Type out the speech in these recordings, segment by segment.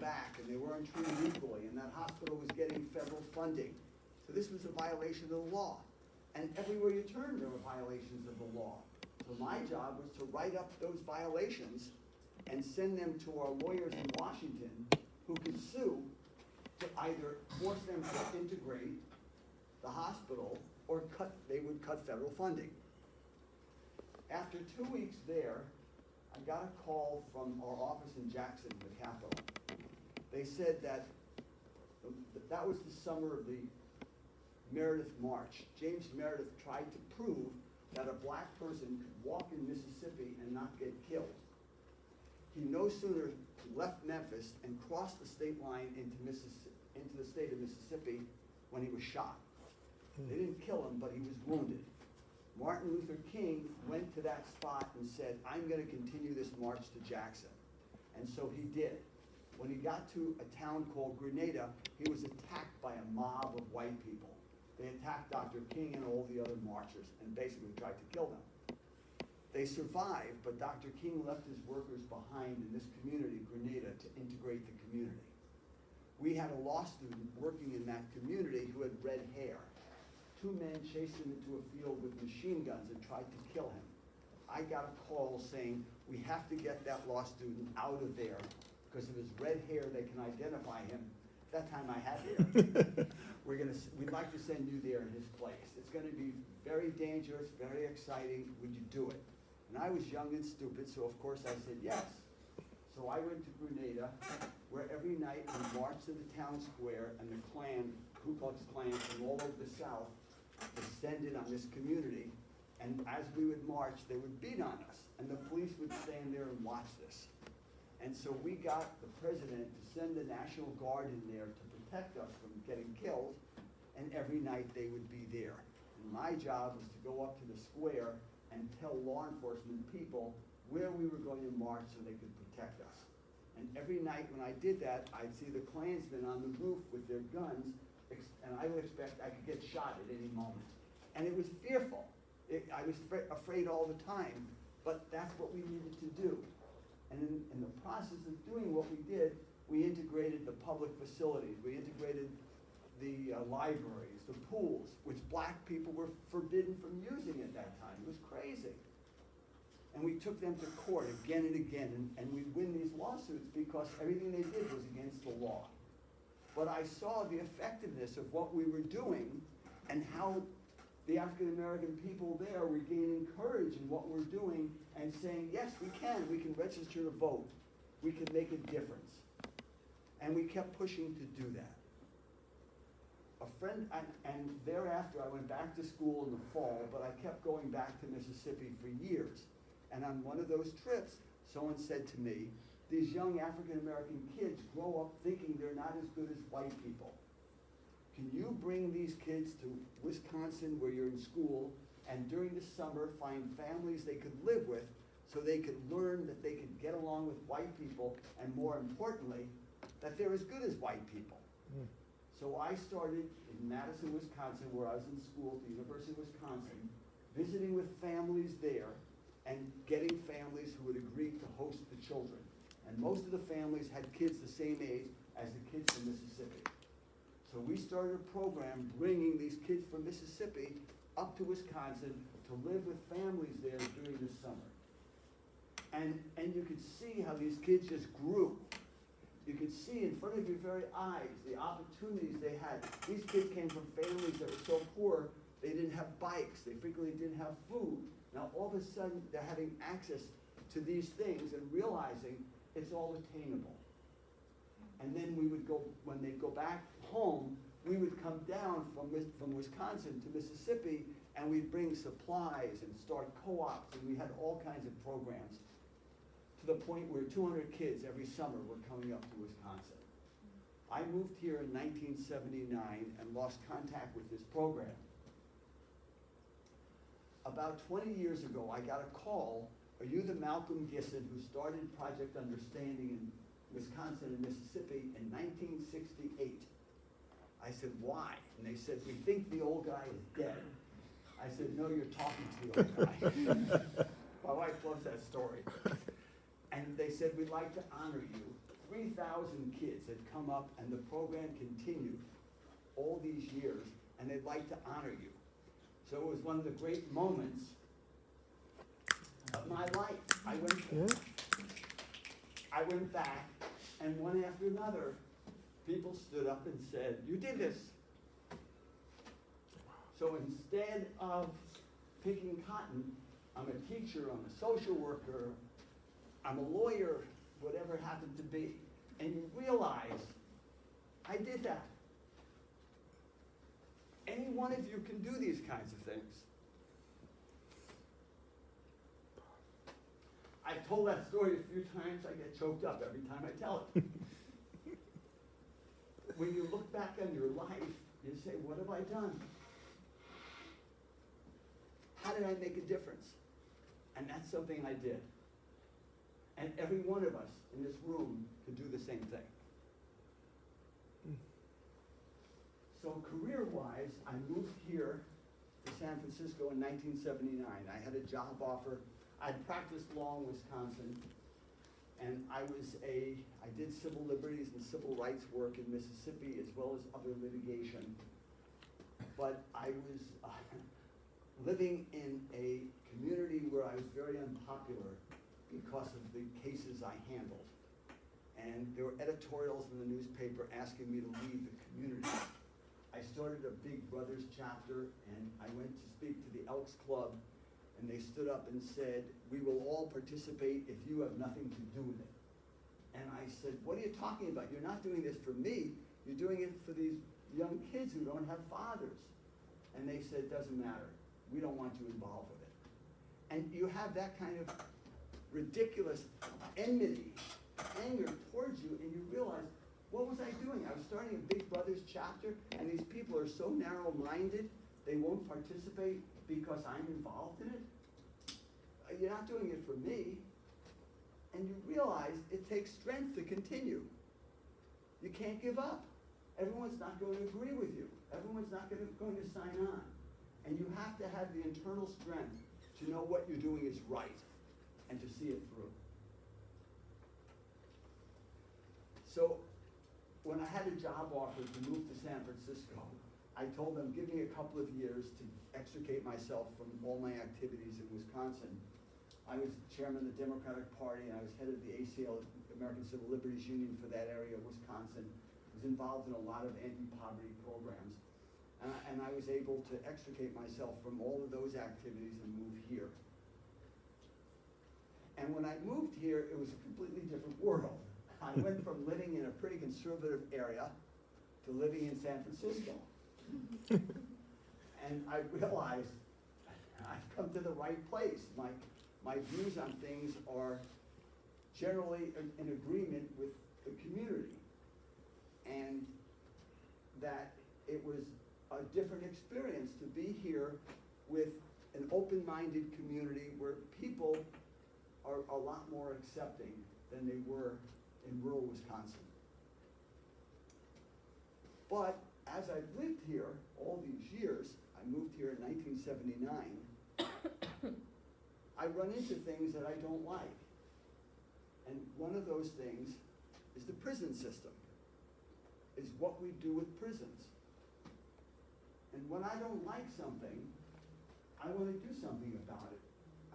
back, and they weren't treated equally, and that hospital was getting federal funding. So this was a violation of the law. And everywhere you turn, there were violations of the law. So my job was to write up those violations and send them to our lawyers in Washington, who could sue to either force them to integrate the hospital or they would cut federal funding. After 2 weeks there, I got a call from our office in Jackson, the capital. They said that that was the summer of the Meredith March. James Meredith tried to prove that a black person could walk in Mississippi and not get killed. He no sooner left Memphis and crossed the state line into the state of Mississippi when he was shot. They didn't kill him, but he was wounded. Martin Luther King went to that spot and said, I'm going to continue this march to Jackson. And so he did. When he got to a town called Grenada, he was attacked by a mob of white people. They attacked Dr. King and all the other marchers and basically tried to kill them. They survived, but Dr. King left his workers behind in this community, Grenada, to integrate the community. We had a law student working in that community who had red hair. 2 men chased him into a field with machine guns and tried to kill him. I got a call saying, we have to get that law student out of there because of his red hair, they can identify him. At that time I had hair. We'd like to send you there in his place. It's going to be very dangerous, very exciting. Would you do it? And I was young and stupid, so of course I said yes. So I went to Grenada, where every night we marched to the town square and the Klan, Ku Klux Klan from all over the South, descended on this community. And as we would march, they would beat on us, and the police would stand there and watch this. And so we got the president to send the National Guard in there to protect us from getting killed, and every night they would be there. And my job was to go up to the square and tell law enforcement people where we were going to march so they could protect us. And every night when I did that, I'd see the Klansmen on the roof with their guns, and I would expect I could get shot at any moment. And it was fearful. I was afraid all the time, but that's what we needed to do. And in the process of doing what we did, we integrated the public facilities. We integrated the libraries, the pools, which black people were forbidden from using at that time. It was crazy. And we took them to court again and again, and we'd win these lawsuits because everything they did was against the law. But I saw the effectiveness of what we were doing and how the African American people there were gaining courage in what we're doing and saying, yes, we can register to vote. We can make a difference. And we kept pushing to do that. A friend, and thereafter I went back to school in the fall, but I kept going back to Mississippi for years. And on one of those trips, someone said to me, these young African American kids grow up thinking they're not as good as white people. Can you bring these kids to Wisconsin where you're in school and during the summer find families they could live with so they could learn that they could get along with white people and more importantly, that they're as good as white people. So I started in Madison, Wisconsin, where I was in school at the University of Wisconsin, visiting with families there and getting families who would agree to host the children. And most of the families had kids the same age as the kids from Mississippi. So we started a program bringing these kids from Mississippi up to Wisconsin to live with families there during the summer. And you could see how these kids just grew. You could see in front of your very eyes the opportunities they had. These kids came from families that were so poor, they didn't have bikes. They frequently didn't have food. Now all of a sudden, they're having access to these things and realizing it's all attainable. And then we would go, when they'd go back home, we would come down from Wisconsin to Mississippi, and we'd bring supplies and start co-ops, and we had all kinds of programs, to the point where 200 kids every summer were coming up to Wisconsin. I moved here in 1979 and lost contact with this program. About 20 years ago, I got a call, are you the Malcolm Gissen who started Project Understanding in Wisconsin and Mississippi in 1968? I said, why? And they said, we think the old guy is dead. I said, no, you're talking to the old guy. My wife loves that story. And they said, we'd like to honor you 3,000 kids had come up, and the program continued all these years, and they'd like to honor you. So it was one of the great moments of my life. I went back, and one after another, people stood up and said, "You did this." So instead of picking cotton, I'm a teacher, I'm a social worker, I'm a lawyer, whatever it happened to be. And you realize, I did that. Any one of you can do these kinds of things. I've told that story a few times. I get choked up every time I tell it. When you look back on your life, you say, what have I done? How did I make a difference? And that's something I did. And every one of us in this room can do the same thing. So career-wise, I moved here to San Francisco in 1979. I had a job offer. I'd practiced law in Wisconsin, and I did civil liberties and civil rights work in Mississippi as well as other litigation. But I was living in a community where I was very unpopular because of the cases I handled. And there were editorials in the newspaper asking me to leave the community. I started a Big Brothers chapter, and I went to speak to the Elks Club, and they stood up and said, "We will all participate if you have nothing to do with it." And I said, "What are you talking about? You're not doing this for me. You're doing it for these young kids who don't have fathers." And they said, "It doesn't matter. We don't want you involved with it." And you have that kind of ridiculous enmity, anger towards you, and you realize, what was I doing? I was starting a Big Brothers chapter, and these people are so narrow-minded, they won't participate because I'm involved in it. You're not doing it for me. And you realize it takes strength to continue. You can't give up. Everyone's not going to agree with you. Everyone's not going to sign on. And you have to have the internal strength to know what you're doing is right and to see it through. So when I had a job offer to move to San Francisco, I told them, give me a couple of years to extricate myself from all my activities in Wisconsin. I was chairman of the Democratic Party, and I was head of the ACL, American Civil Liberties Union, for that area of Wisconsin. I was involved in a lot of anti-poverty programs. And I was able to extricate myself from all of those activities and move here. And when I moved here, it was a completely different world. I went from living in a pretty conservative area to living in San Francisco. And I realized I've come to the right place. My views on things are generally in agreement with the community. And that it was a different experience to be here with an open-minded community where people are a lot more accepting than they were in rural Wisconsin. But as I've lived here all these years, I moved here in 1979, I run into things that I don't like. And one of those things is the prison system, is what we do with prisons. And when I don't like something, I want to do something about it.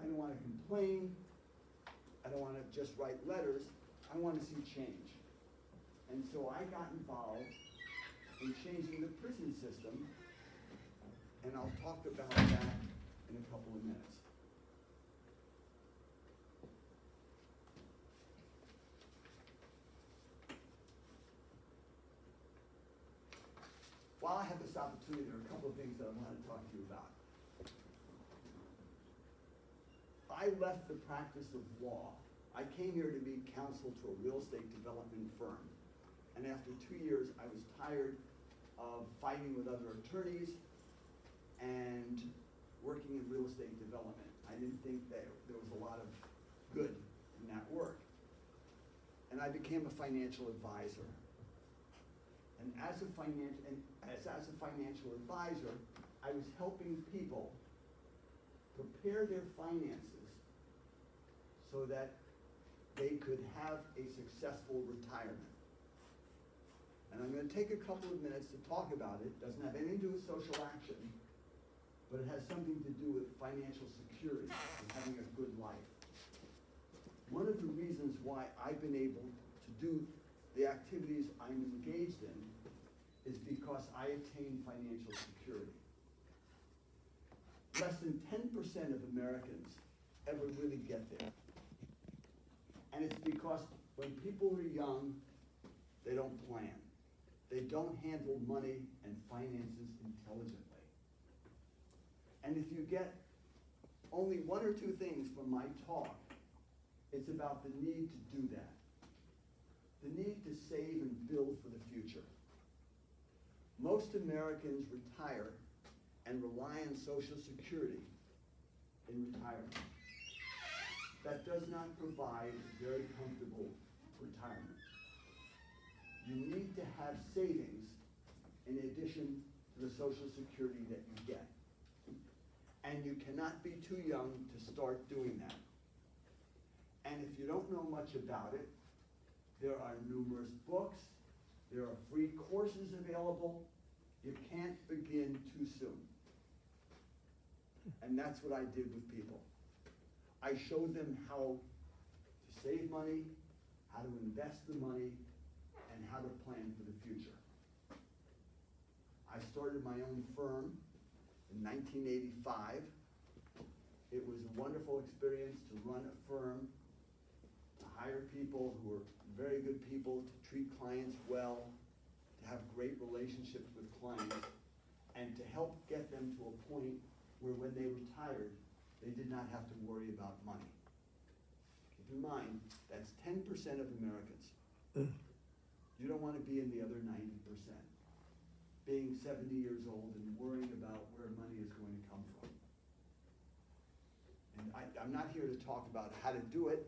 I don't want to complain. I don't want to just write letters. I want to see change. And so I got involved in changing the prison system, and I'll talk about that in a couple of minutes. While I have this opportunity, there are a couple of things that I want to talk to you about. I left the practice of law. I came here to be counsel to a real estate development firm. And after 2 years, I was tired of fighting with other attorneys and working in real estate development. I didn't think that there was a lot of good in that work. And I became a financial advisor. And as a financial advisor, I was helping people prepare their finances so that they could have a successful retirement. And I'm going to take a couple of minutes to talk about it. It doesn't have anything to do with social action, but it has something to do with financial security and having a good life. One of the reasons why I've been able to do the activities I'm engaged in is because I attain financial security. Less than 10% of Americans ever really get there. And it's because when people are young, they don't plan. They don't handle money and finances intelligently. And if you get only one or two things from my talk, it's about the need to do that. The need to save and build for the future. Most Americans retire and rely on Social Security in retirement. That does not provide a very comfortable retirement. You need to have savings in addition to the Social Security that you get. And you cannot be too young to start doing that. And if you don't know much about it, there are numerous books, there are free courses available. You can't begin too soon. And that's what I did with people. I showed them how to save money, how to invest the money, and how to plan for the future. I started my own firm in 1985. It was a wonderful experience to run a firm, to hire people who were very good people, to treat clients well, to have great relationships with clients, and to help get them to a point where when they retired, they did not have to worry about money. Keep in mind, that's 10% of Americans. You don't want to be in the other 90%, being 70 years old and worrying about where money is going to come from. And I'm not here to talk about how to do it,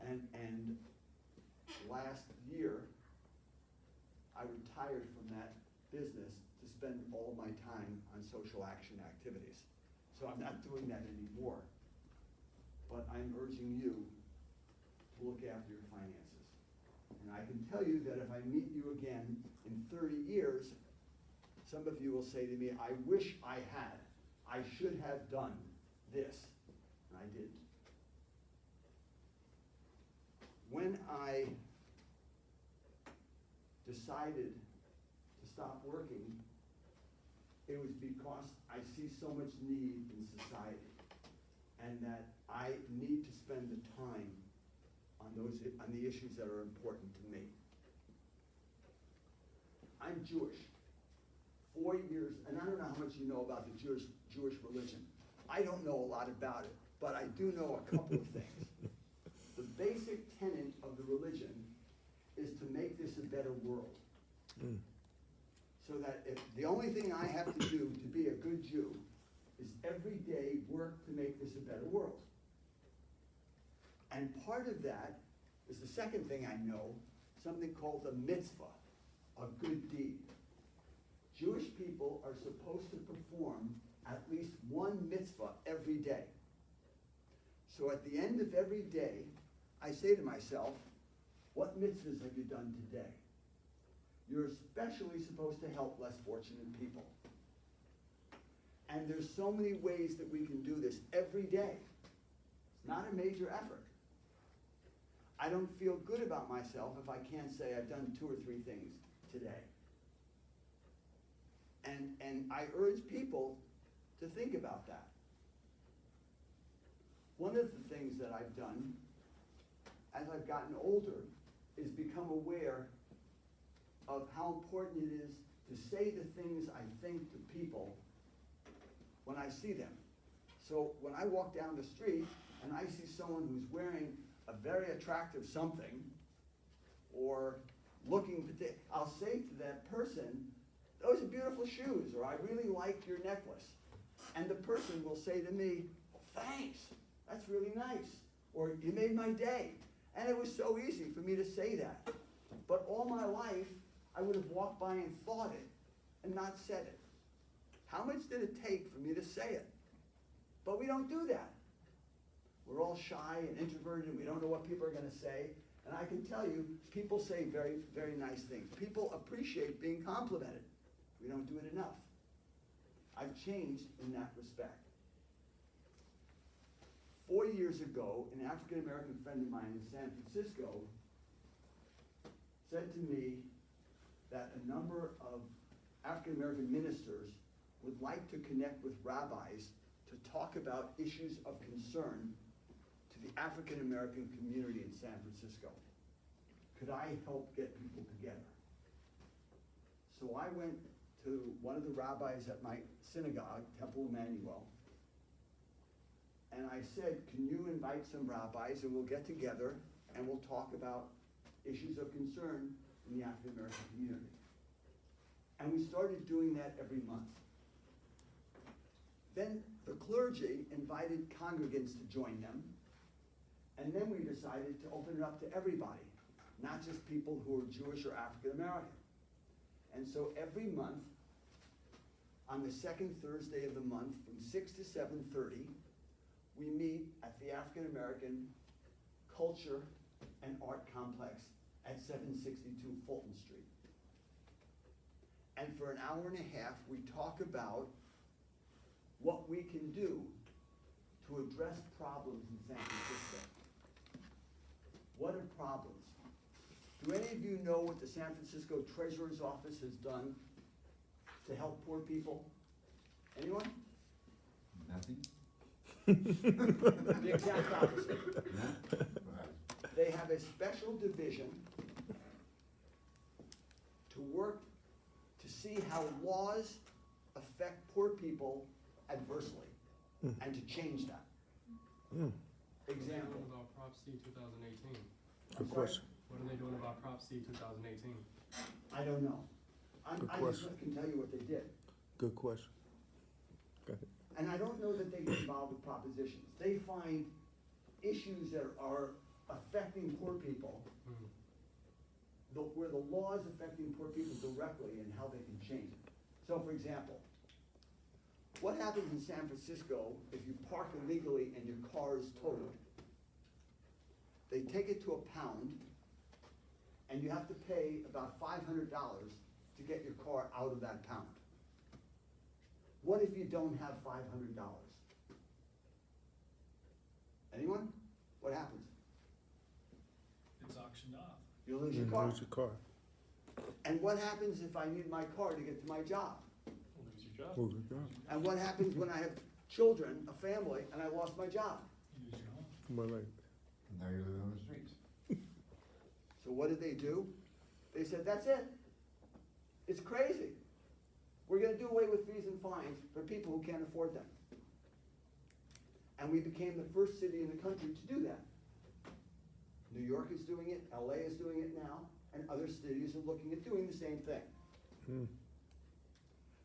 and last year, I retired from that business to spend all my time on social action activities. So I'm not doing that anymore. But I'm urging you to look after your finances. And I can tell you that if I meet you again in 30 years, some of you will say to me, I wish I had. I should have done this. And I didn't. When I decided to stop working, it was because I see so much need in society, and that I need to spend the time on the issues that are important to me. I'm Jewish. 4 years, and I don't know how much you know about the Jewish religion. I don't know a lot about it, but I do know a couple of things. The basic tenet of the religion is to make this a better world. So that if the only thing I have to do to be a good Jew is every day work to make this a better world. And part of that is the second thing I know, something called the mitzvah, a good deed. Jewish people are supposed to perform at least one mitzvah every day. So at the end of every day, I say to myself, what mitzvahs have you done today? You're especially supposed to help less fortunate people. And there's so many ways that we can do this every day. It's not a major effort. I don't feel good about myself if I can't say I've done 2 or 3 things today. And I urge people to think about that. One of the things that I've done as I've gotten older is become aware of how important it is to say the things I think to people when I see them. So when I walk down the street and I see someone who's wearing a very attractive something or looking, I'll say to that person, those are beautiful shoes, or I really like your necklace. And the person will say to me, thanks, that's really nice, or you made my day. And it was so easy for me to say that. But all my life, I would have walked by and thought it and not said it. How much did it take for me to say it? But we don't do that. We're all shy and introverted and we don't know what people are gonna say. And I can tell you, people say very, very nice things. People appreciate being complimented. We don't do it enough. I've changed in that respect. 4 years ago, an African-American friend of mine in San Francisco said to me that a number of African-American ministers would like to connect with rabbis to talk about issues of concern to the African-American community in San Francisco. Could I help get people together? So I went to one of the rabbis at my synagogue, Temple Emmanuel, and I said, can you invite some rabbis and we'll get together and we'll talk about issues of concern in the African-American community. And we started doing that every month. Then the clergy invited congregants to join them, and then we decided to open it up to everybody, not just people who are Jewish or African-American. And so every month, on the second Thursday of the month, from 6 to 7:30, we meet at the African-American Culture and Art Complex at 762 Fulton Street. And for an hour and a half, we talk about what we can do to address problems in San Francisco. What are problems? Do any of you know what the San Francisco Treasurer's Office has done to help poor people? Anyone? Nothing? The exact opposite. No? They have a special division to work to see how laws affect poor people adversely and to change that. Example. What are they doing about Prop C 2018? I'm sorry? What are they doing about Prop C 2018? I don't know. Good I just question. can tell you what they did. Good question. Go ahead. And I don't know that they get involved with propositions. They find issues that are affecting poor people, where the law is affecting poor people directly and how they can change it. So for example, what happens in San Francisco if you park illegally and your car is totaled? They take it to a pound and you have to pay about $500 to get your car out of that pound. What if you don't have $500? Anyone? What happens? It's auctioned off. You lose your You car. lose your car. And what happens if I need my car to get to my job? Lose your job. Lose your job. And what happens when I have children, a family, and I lost my job? You lose your home. Well, like, Now you're living on the streets. So what did they do? They said, that's it. It's crazy. We're gonna do away with fees and fines for people who can't afford them. And we became the first city in the country to do that. New York is doing it, LA is doing it now, and other cities are looking at doing the same thing.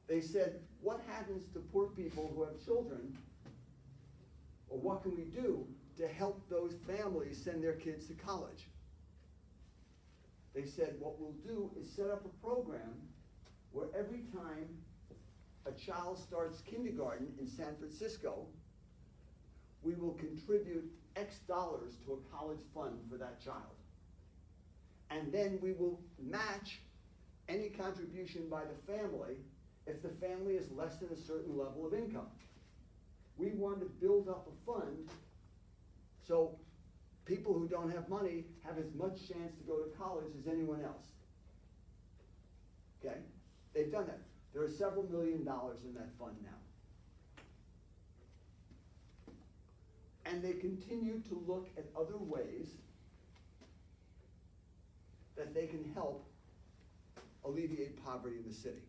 They said, what happens to poor people who have children, or what can we do to help those families send their kids to college? They said, what we'll do is set up a program where every time a child starts kindergarten in San Francisco, we will contribute X dollars to a college fund for that child. And then we will match any contribution by the family if the family is less than a certain level of income. We want to build up a fund so people who don't have money have as much chance to go to college as anyone else. Okay? They've done that. There are several $1 million in that fund now. And they continue to look at other ways that they can help alleviate poverty in the city.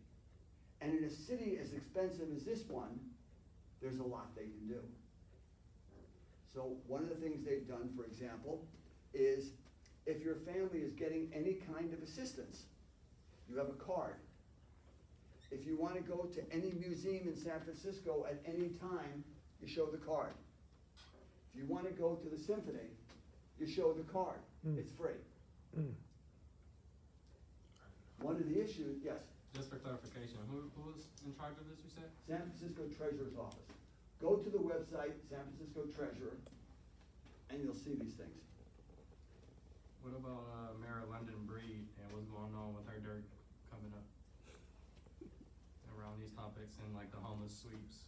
And in a city as expensive as this one, there's a lot they can do. So one of the things they've done, for example, is if your family is getting any kind of assistance, you have a card. If you want to go to any museum in San Francisco at any time, you show the card. If you want to go to the symphony, you show the card. It's free. One of the issues, yes, Just for clarification, who was in charge of this, you said? San Francisco Treasurer's Office. Go to the website, San Francisco Treasurer, and you'll see these things. What about Mayor London Breed and what's going on with her dirt coming up around these topics and like the homeless sweeps?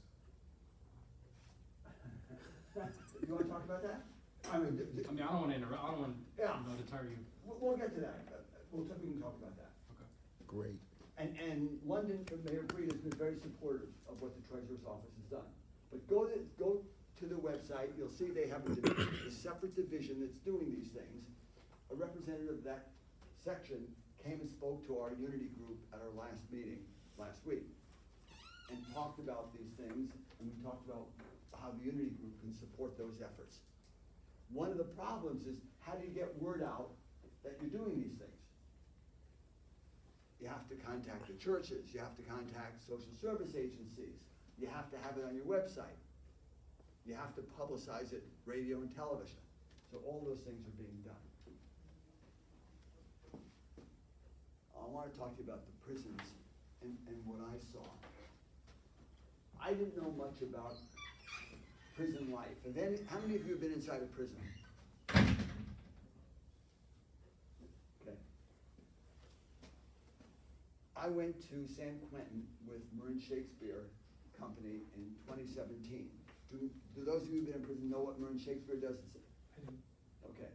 You wanna talk about that? I mean, I mean, I don't wanna interrupt, I don't wanna, Yeah. deter you. we'll get to that, we can talk about that. Okay. Great. And London, Mayor Breed has been very supportive of what the treasurer's office has done. But go to the website, you'll see they have a separate division that's doing these things. A representative of that section came and spoke to our Unity group at our last meeting last week and talked about these things, and we talked about how the Unity group can support those efforts. One of the problems is, how do you get word out that you're doing these things? You have to contact the churches, you have to contact social service agencies, you have to have it on your website. You have to publicize it, radio and television. So all those things are being done. I want to talk to you about the prisons and what I saw. I didn't know much about prison life. And then, how many of you have been inside a prison? Okay. I went to San Quentin with Marin Shakespeare Company in 2017. Do those of you who've been in prison know what Marin Shakespeare does? I do. Okay.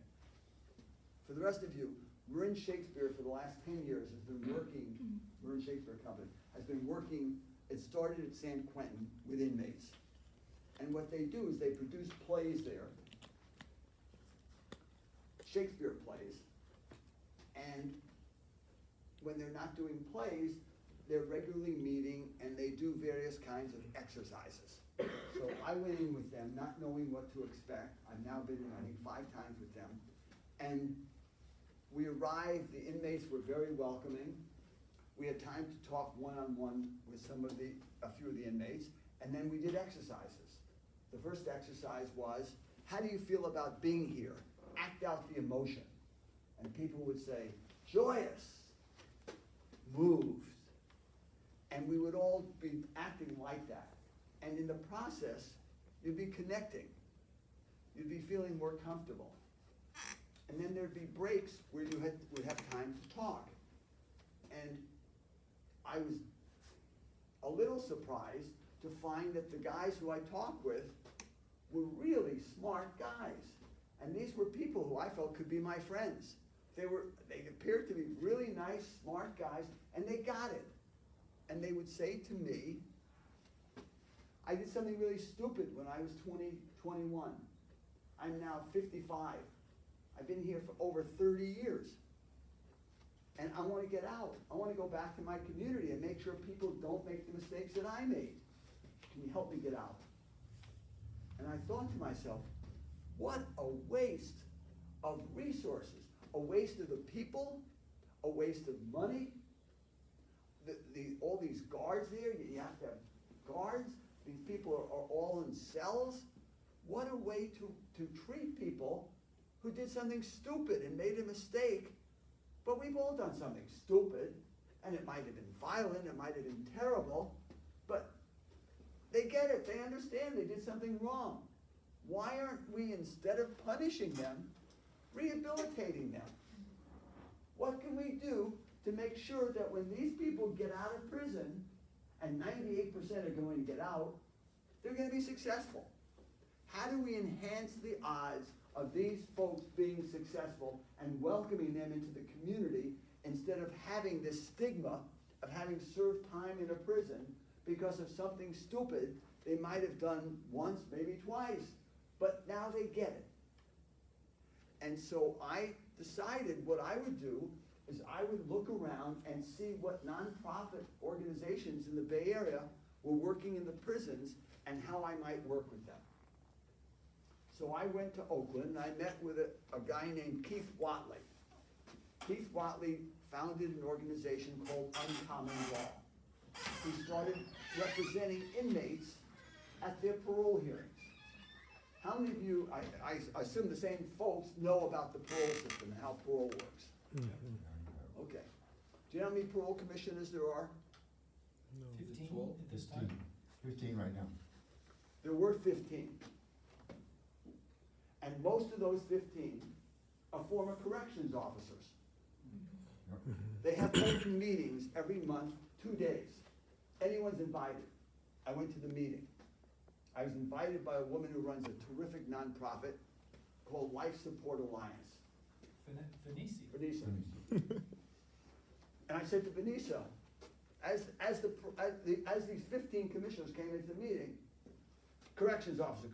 For the rest of you, Marin Shakespeare for the last 10 years has been working, Marin Shakespeare Company, has been working, it started at San Quentin with inmates. And what they do is they produce plays there, Shakespeare plays, and when they're not doing plays, they're regularly meeting and they do various kinds of exercises. So I went in with them, not knowing what to expect. I've now been in, I think, 5 times with them. And we arrived, the inmates were very welcoming. We had time to talk one-on-one with a few of the inmates, and then we did exercises. The first exercise was, how do you feel about being here? Act out the emotion. And people would say, joyous, moved. And we would all be acting like that. And in the process, you'd be connecting. You'd be feeling more comfortable. And then there'd be breaks where you would have time to talk. And I was a little surprised to find that the guys who I talked with were really smart guys. And these were people who I felt could be my friends. They appeared to be really nice, smart guys, and they got it. And they would say to me, I did something really stupid when I was 21. I'm now 55. I've been here for over 30 years. And I want to get out. I want to go back to my community and make sure people don't make the mistakes that I made. Can you help me get out? And I thought to myself, what a waste of resources. A waste of the people, a waste of money. All these guards there, you have to have guards. These people are all in cells. What a way to treat people who did something stupid and made a mistake. But we've all done something stupid, and it might have been violent, it might have been terrible, but they get it, they understand they did something wrong. Why aren't we, instead of punishing them, rehabilitating them? What can we do to make sure that when these people get out of prison, and 98% are going to get out, they're going to be successful? How do we enhance the odds of these folks being successful and welcoming them into the community instead of having this stigma of having served time in a prison because of something stupid they might have done once, maybe twice, but now they get it. And so I decided what I would do is I would look around and see what nonprofit organizations in the Bay Area were working in the prisons and how I might work with them. So I went to Oakland and I met with a guy named Keith Watley. Keith Watley founded an organization called Uncommon Law. He started representing inmates at their parole hearings. How many of you, I assume the same folks, know about the parole system and how parole works? Okay. Do you know how many parole commissioners there are? 15 at this time? 15 right now. There were 15. And most of those 15 are former corrections officers. Yep. They have open meetings every month, 2 days. Anyone's invited. I went to the meeting. I was invited by a woman who runs a terrific nonprofit called Life Support Alliance. Venisi. Vanessa. And I said to Vanessa, as these 15 commissioners came into the meeting, corrections officer,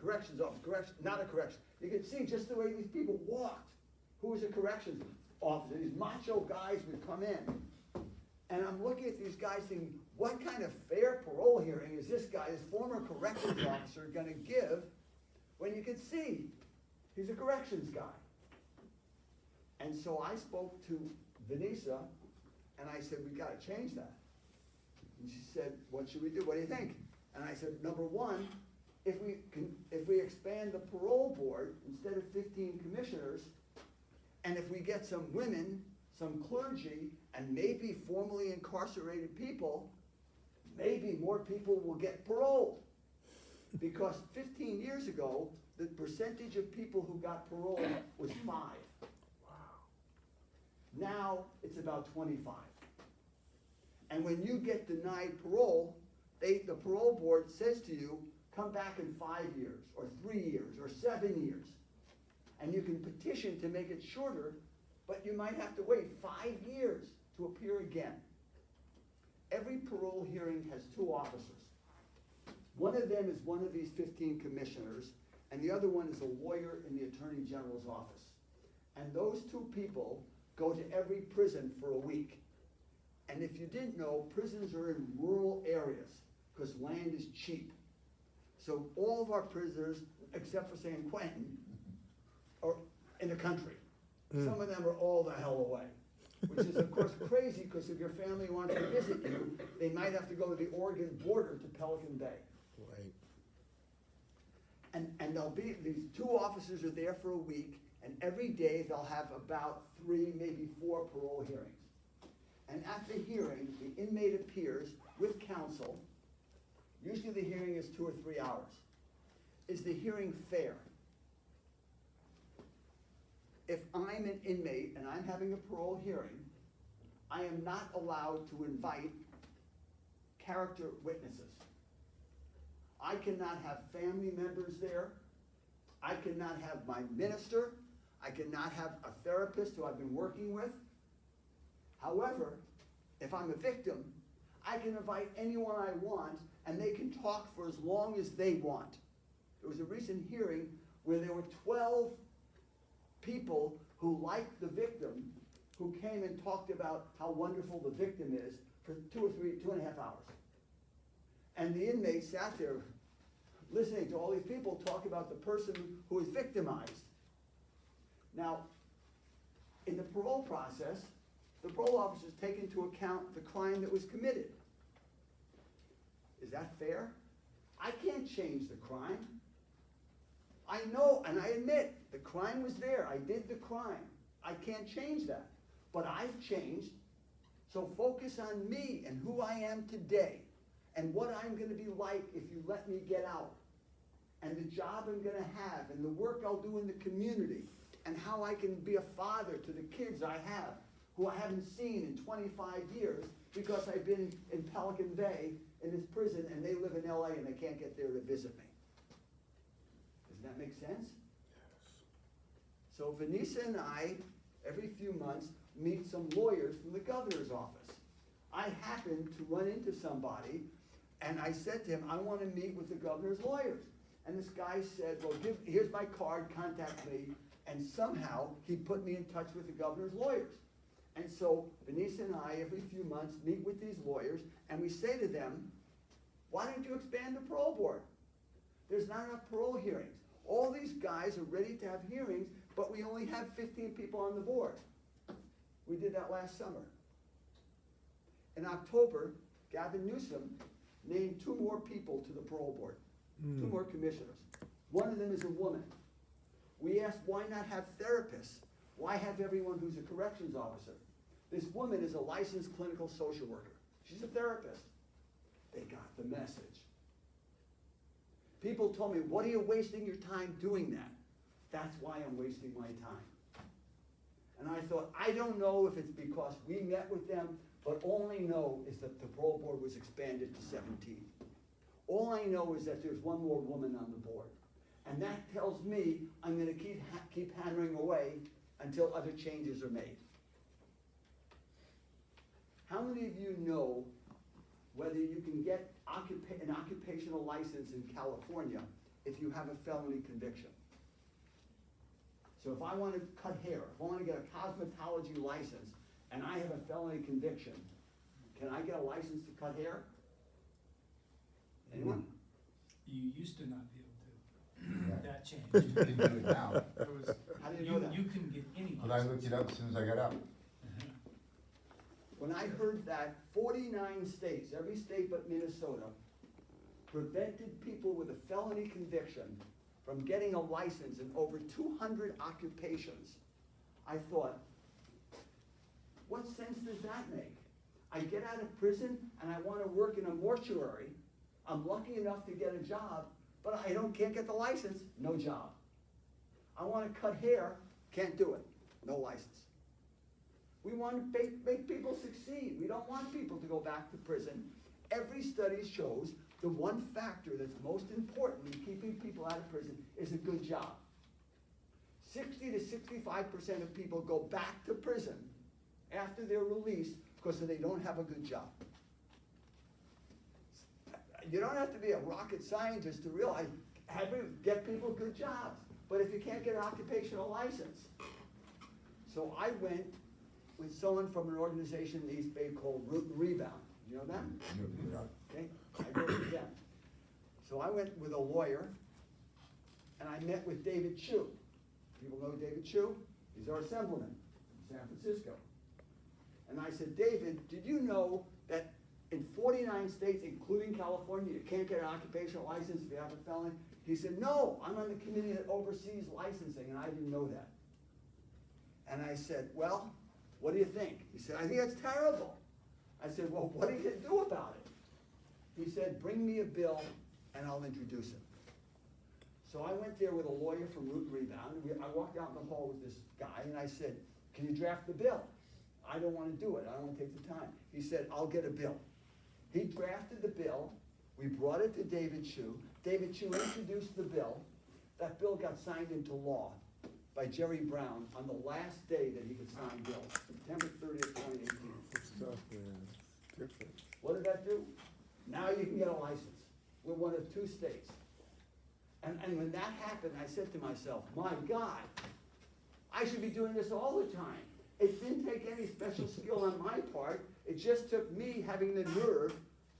not a correction. You could see just the way these people walked. Who was a corrections officer? These macho guys would come in. And I'm looking at these guys thinking, what kind of fair parole hearing is this guy, this former corrections officer, gonna give when you can see he's a corrections guy? And so I spoke to Vanessa, and I said, we gotta change that. And she said, what should we do? What do you think? And I said, number one, if we expand the parole board, instead of 15 commissioners, and if we get some women, some clergy, and maybe formerly incarcerated people, maybe more people will get paroled. Because 15 years ago, the percentage of people who got paroled was 5. Now, it's about 25. And when you get denied parole, the parole board says to you, come back in 5 years, or 3 years, or 7 years. And you can petition to make it shorter, but you might have to wait 5 years to appear again. Every parole hearing has 2 officers. One of them is one of these 15 commissioners, and the other one is a lawyer in the Attorney General's office. And those 2 people go to every prison for a week. And if you didn't know, prisons are in rural areas, because land is cheap. So all of our prisoners, except for San Quentin, are in the country. Some of them are all the hell away, which is of course crazy, because if your family wants to visit you, they might have to go to the Oregon border to Pelican Bay. Right. And they'll be, these 2 officers are there for a week, and every day they'll have about 3, maybe 4 parole hearings. And at the hearing, the inmate appears with counsel. Usually the hearing is 2 or 3 hours. Is the hearing fair? If I'm an inmate and I'm having a parole hearing, I am not allowed to invite character witnesses. I cannot have family members there. I cannot have my minister. I cannot have a therapist who I've been working with. However, if I'm a victim, I can invite anyone I want, and they can talk for as long as they want. There was a recent hearing where there were 12 people who liked the victim, who came and talked about how wonderful the victim is for 2.5 hours. And the inmate sat there listening to all these people talk about the person who was victimized. Now, in the parole process, the parole officers take into account the crime that was committed. Is that fair? I can't change the crime. I know, and I admit, the crime was there. I did the crime. I can't change that. But I've changed. So focus on me and who I am today, and what I'm going to be like if you let me get out, and the job I'm going to have, and the work I'll do in the community, and how I can be a father to the kids I have, who I haven't seen in 25 years because I've been in Pelican Bay in this prison, and they live in LA and they can't get there to visit me. Does that make sense? So Vanessa and I, every few months, meet some lawyers from the governor's office. I happened to run into somebody, and I said to him, I want to meet with the governor's lawyers. And this guy said, well, here's my card, contact me. And somehow he put me in touch with the governor's lawyers. And so Vanessa and I, every few months, meet with these lawyers, and we say to them, why don't you expand the parole board? There's not enough parole hearings. All these guys are ready to have hearings, but we only have 15 people on the board. We did that last summer. In October, Gavin Newsom named 2 more people to the parole board, 2 more commissioners. One of them is a woman. We asked, why not have therapists? Why have everyone who's a corrections officer? This woman is a licensed clinical social worker. She's a therapist. They got the message. People told me, what are you wasting your time doing that? That's why I'm wasting my time. And I thought, I don't know if it's because we met with them, but all I know is that the parole board was expanded to 17. All I know is that there's one more woman on the board. And that tells me I'm gonna keep hammering away until other changes are made. How many of you know whether you can get an occupational license in California if you have a felony conviction? So if I want to cut hair, if I want to get a cosmetology license, and I have a felony conviction, can I get a license to cut hair? Anyone? You used to not be able to. Yeah. That changed. You can do it now, There was, How do you know that? you couldn't get any but I looked license. it up as soon as I got out. When I heard that 49 states, every state but Minnesota, prevented people with a felony conviction from getting a license in over 200 occupations, I thought, what sense does that make? I get out of prison and I want to work in a mortuary. I'm lucky enough to get a job, but I can't get the license, no job. I want to cut hair, can't do it, no license. We want to make people succeed. We don't want people to go back to prison. Every study shows the one factor that's most important in keeping people out of prison is a good job. 60 to 65% of people go back to prison after they're released because they don't have a good job. You don't have to be a rocket scientist to realize, get people good jobs. But if you can't get an occupational license. So I went with someone from an organization in the East Bay called Root and Rebound. You know them? Okay, I go with them. So I went with a lawyer, and I met with David Chu. People know David Chu? He's our assemblyman in San Francisco. And I said, David, did you know that in 49 states, including California, you can't get an occupational license if you have a felony? He said, no, I'm on the committee that oversees licensing, and I didn't know that. And I said, well, what do you think? He said, I think that's terrible. I said, well, what are you going to do about it? He said, bring me a bill and I'll introduce it. So I went there with a lawyer from Root and Rebound. I walked out in the hall with this guy and I said, can you draft the bill? I don't want to do it. I don't want to take the time. He said, I'll get a bill. He drafted the bill. We brought it to David Chu. David Chu introduced the bill. That bill got signed into law by Jerry Brown on the last day that he could sign bills, September 30th, 2018. Good stuff, man. Different. What did that do? Now you can get a license. We're one of 2 states. And when that happened, I said to myself, my God, I should be doing this all the time. It didn't take any special skill on my part. It just took me having the nerve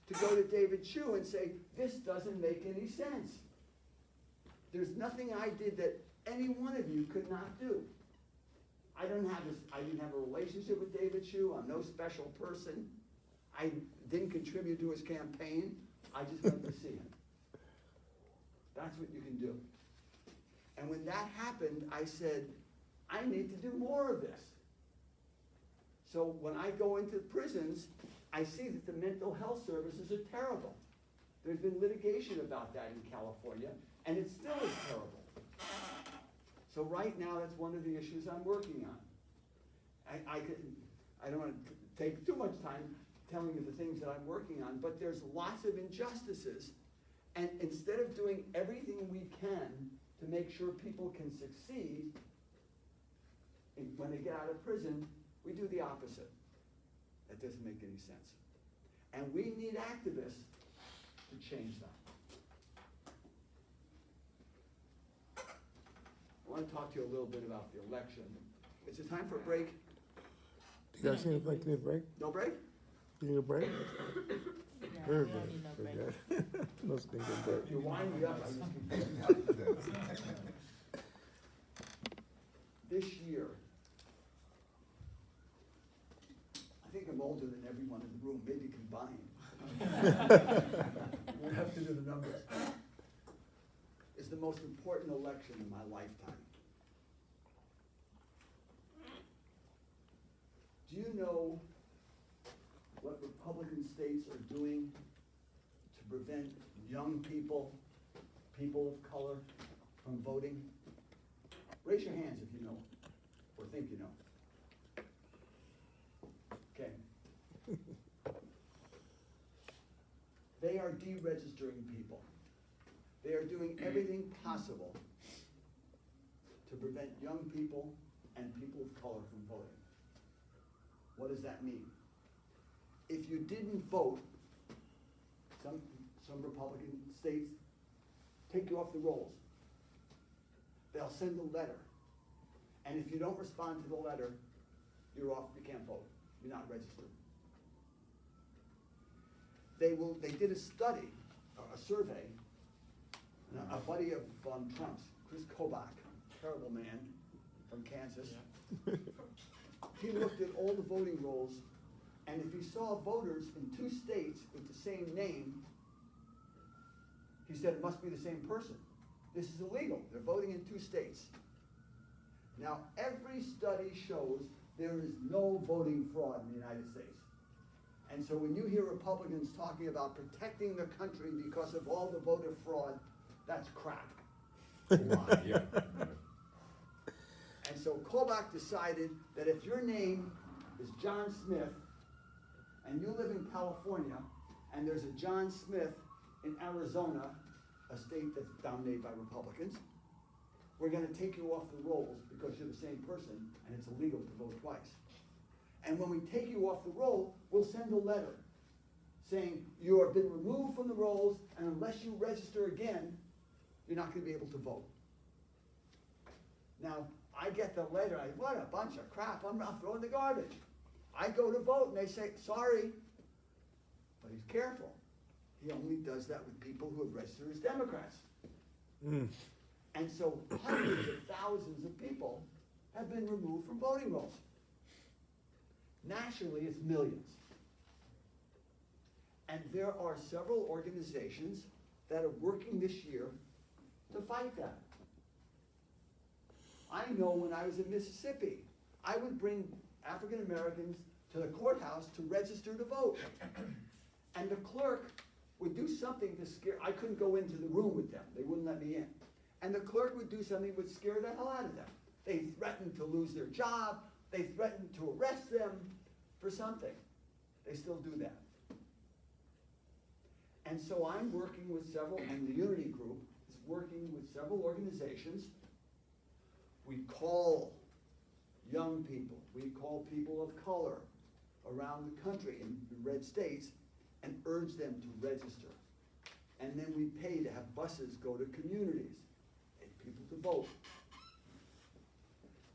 to go to David Chu and say, this doesn't make any sense. There's nothing I did that any one of you could not do. I didn't have a relationship with David Chu. I'm no special person. I didn't contribute to his campaign. I just went to see him. That's what you can do. And when that happened, I said, I need to do more of this. So when I go into prisons, I see that the mental health services are terrible. There's been litigation about that in California, and it still is terrible. So right now, that's one of the issues I'm working on. I don't want to take too much time telling you the things that I'm working on, but there's lots of injustices. And instead of doing everything we can to make sure people can succeed when they get out of prison, we do the opposite. That doesn't make any sense. And we need activists to change that. I want to talk to you a little bit about the election. Is it time for a break? You guys need a break? No break? You need a break? No, Very we don't good. need no break. Okay. Let's need a break. You wind me up. I just keep This year, I think I'm older than everyone in the room, maybe combined. We'll have to do the numbers. It's the most important election in my lifetime. Do you know what Republican states are doing to prevent young people, people of color, from voting? Raise your hands if you know, or think you know. Okay. They are deregistering people. They are doing everything possible to prevent young people and people of color from voting. What does that mean? If you didn't vote, some Republican states take you off the rolls. They'll send a letter. And if you don't respond to the letter, you're off, you can't vote. You're not registered. They did a study, a survey, a buddy of Trump's, Chris Kobach, terrible man from Kansas. He looked at all the voting rolls, and if he saw voters in 2 states with the same name, he said it must be the same person. This is illegal. They're voting in 2 states. Now, every study shows there is no voting fraud in the United States. And so when you hear Republicans talking about protecting the country because of all the voter fraud, that's crap. Yeah. And so Kobach decided that if your name is John Smith and you live in California and there's a John Smith in Arizona, a state that's dominated by Republicans, we're going to take you off the rolls because you're the same person and it's illegal to vote twice. And when we take you off the roll, we'll send a letter saying you have been removed from the rolls, and unless you register again, you're not going to be able to vote. Now, I get the letter, what a bunch of crap, I'm not throwing the garbage. I go to vote and they say, sorry, but he's careful. He only does that with people who have registered as Democrats. And so hundreds of thousands of people have been removed from voting rolls. Nationally, it's millions. And there are several organizations that are working this year to fight that. I know when I was in Mississippi, I would bring African Americans to the courthouse to register to vote. And the clerk would do something to scare, I couldn't go into the room with them, they wouldn't let me in. And the clerk would do something that would scare the hell out of them. They threatened to lose their job, they threatened to arrest them for something. They still do that. And so I'm working with several, and the Unity Group is working with several organizations. We call young people, we call people of color around the country in the red states and urge them to register. And then we pay to have buses go to communities, get people to vote.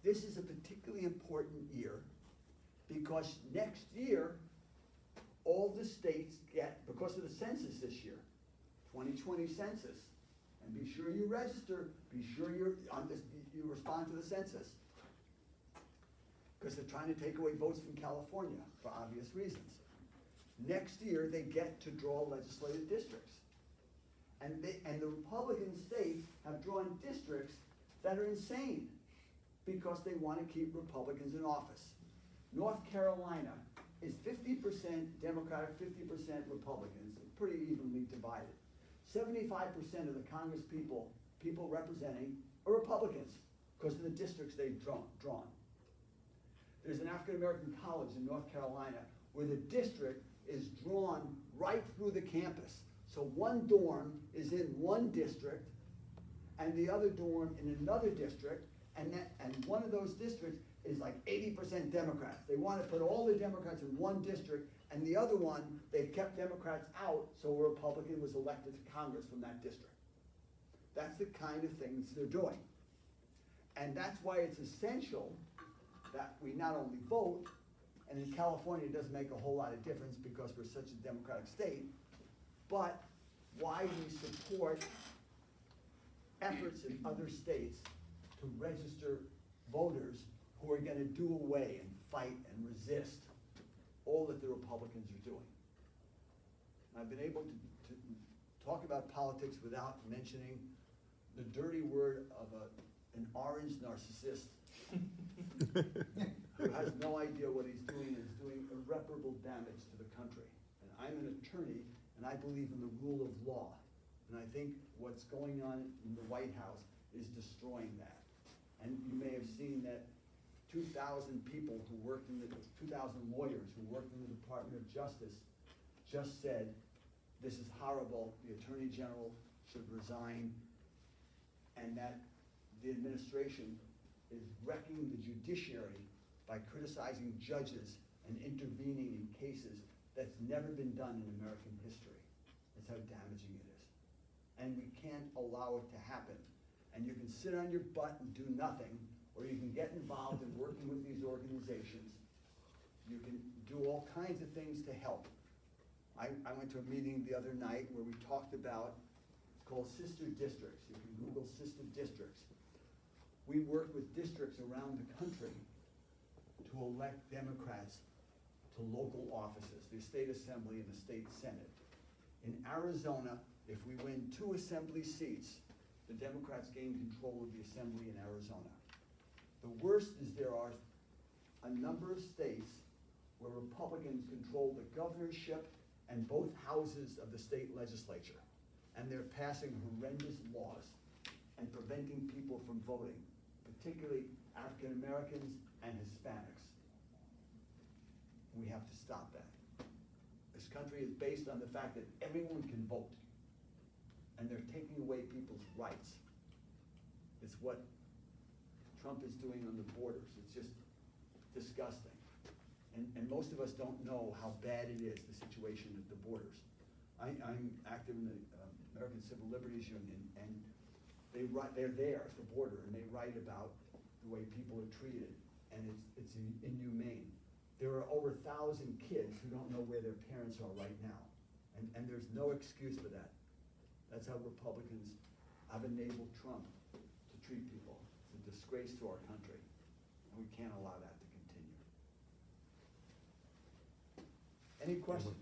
This is a particularly important year because next year, all the states get, because of the census this year, 2020 census, and be sure you register, be sure you respond to the census. Because they're trying to take away votes from California for obvious reasons. Next year, they get to draw legislative districts. And the Republican states have drawn districts that are insane because they want to keep Republicans in office. North Carolina is 50% Democratic, 50% Republicans, pretty evenly divided. 75% of the Congress people representing are Republicans because of the districts they've drawn. There's an African American college in North Carolina where the district is drawn right through the campus. So one dorm is in one district and the other dorm in another district, and one of those districts is like 80% Democrats. They want to put all the Democrats in one district, and the other one, they've kept Democrats out, so a Republican was elected to Congress from that district. That's the kind of things they're doing. And that's why it's essential that we not only vote, and in California it doesn't make a whole lot of difference because we're such a democratic state, but why we support efforts in other states to register voters who are going to do away and fight and resist all that the Republicans are doing. And I've been able to talk about politics without mentioning the dirty word of an orange narcissist who has no idea what he's doing and is doing irreparable damage to the country. And I'm an attorney, and I believe in the rule of law. And I think what's going on in the White House is destroying that. And you may have seen that 2,000 people who worked in the, 2,000 lawyers who worked in the Department of Justice just said, this is horrible, the Attorney General should resign, and that the administration is wrecking the judiciary by criticizing judges and intervening in cases that's never been done in American history. That's how damaging it is. And we can't allow it to happen. And you can sit on your butt and do nothing, or you can get involved in working with these organizations. You can do all kinds of things to help. I went to a meeting the other night where we talked about, it's called sister districts. You can Google sister districts. We work with districts around the country to elect Democrats to local offices, the state assembly and the state senate. In Arizona, if we win 2 assembly seats, the Democrats gain control of the assembly in Arizona. The worst is there are a number of states where Republicans control the governorship and both houses of the state legislature. And they're passing horrendous laws and preventing people from voting, particularly African Americans and Hispanics. We have to stop that. This country is based on the fact that everyone can vote, and they're taking away people's rights. It's what Trump is doing on the borders. It's just disgusting. And most of us don't know how bad it is, the situation at the borders. I'm active in the American Civil Liberties Union, and they're there at the border, and they write about the way people are treated, and it's inhumane. There are over 1,000 kids who don't know where their parents are right now, and there's no excuse for that. That's how Republicans have enabled Trump to treat people. It's a disgrace to our country, and we can't allow that to continue. Any questions?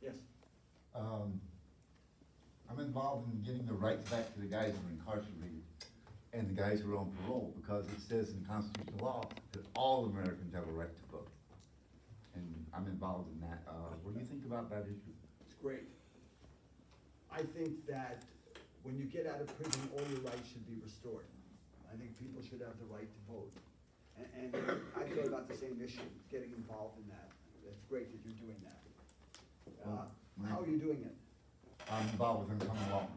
Yes. I'm involved in getting the rights back to the guys who are incarcerated and the guys who are on parole, because it says in constitutional law that all Americans have a right to vote. And I'm involved in that. What do you think about that issue? It's great. I think that when you get out of prison, all your rights should be restored. I think people should have the right to vote. And I feel about the same issue, getting involved in that. That's great that you're doing that. How are you doing it? I'm involved with Uncommon Law.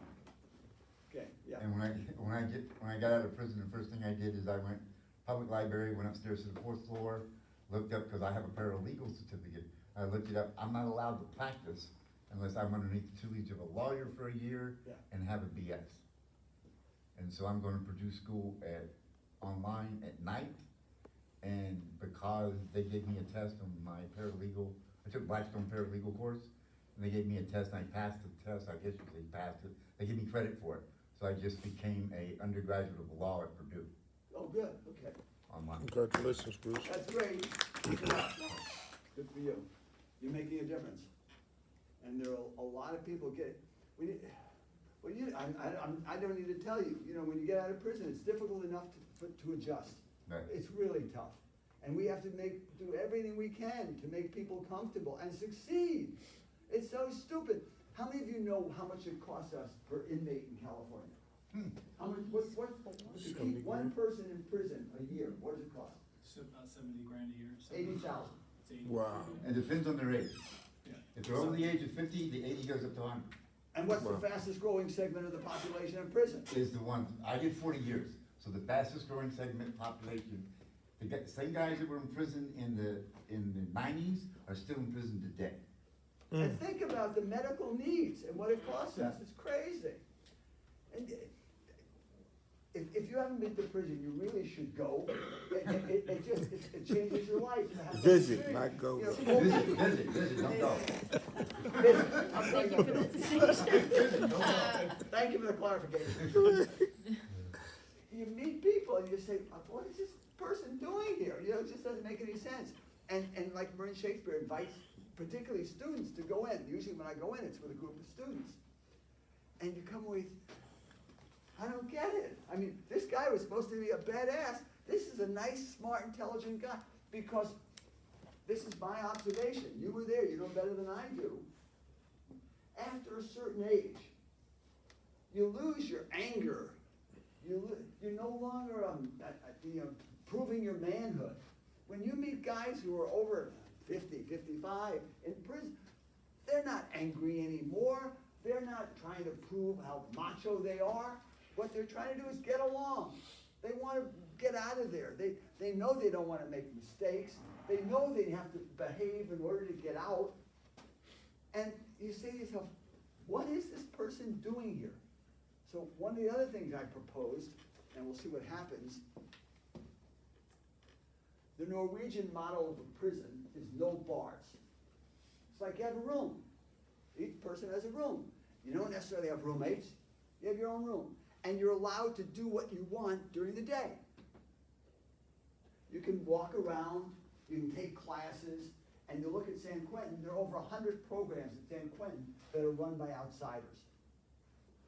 Okay, yeah. And when I got out of prison, the first thing I did is I went public library, went upstairs to the 4th floor, looked up, because I have a paralegal certificate. I looked it up. I'm not allowed to practice unless I'm underneath the tutelage of a lawyer for a year and have a BS. And so I'm going to Purdue School online at night. And because they gave me a test on my paralegal, I took Blackstone paralegal course, and they gave me a test, and I passed the test. I guess you say passed it. They gave me credit for it. So I just became a undergraduate of law at Purdue Oh, good, okay. online. Congratulations, Bruce. That's great. Good for you. You're making a difference. And there are a lot of people get, I don't need to tell you, when you get out of prison, it's difficult enough to adjust. Right. It's really tough. And we have to do everything we can to make people comfortable and succeed. It's so stupid. How many of you know how much it costs us per inmate in California? How much, to keep one person in prison a year, what does it cost? So about 70 grand a year. 80,000. It's 80. Wow. It depends on their age. Yeah. If they're over the age of 50, the 80 goes up to 100. And what's the Wow. fastest growing segment of the population in prison? Is the one, I did 40 years, so the fastest growing segment population, the same guys that were in prison in the 90s are still in prison today. And think about the medical needs and what it costs us. It's crazy. And if you haven't been to prison, you really should go. It changes your life to have that Visit, experience. not go. Visit, don't go. Visit. I'm Thank sorry. you for that distinction. Thank you for the clarification. You meet people and you say, what is this person doing here? It just doesn't make any sense. And like Marin Shakespeare invites particularly students to go in. Usually when I go in, it's with a group of students. And you come with, I don't get it. I mean, this guy was supposed to be a badass. This is a nice, smart, intelligent guy. Because this is my observation. You were there. You know better than I do. After a certain age, you lose your anger You're no longer, proving your manhood. When you meet guys who are over 50, 55 in prison, they're not angry anymore. They're not trying to prove how macho they are. What they're trying to do is get along. They want to get out of there. They know they don't want to make mistakes. They know they have to behave in order to get out. And you say to yourself, what is this person doing here? So one of the other things I proposed, and we'll see what happens, the Norwegian model of a prison is no bars. It's like you have a room. Each person has a room. You don't necessarily have roommates. You have your own room. And you're allowed to do what you want during the day. You can walk around, you can take classes, and you look at San Quentin, there are over 100 programs at San Quentin that are run by outsiders.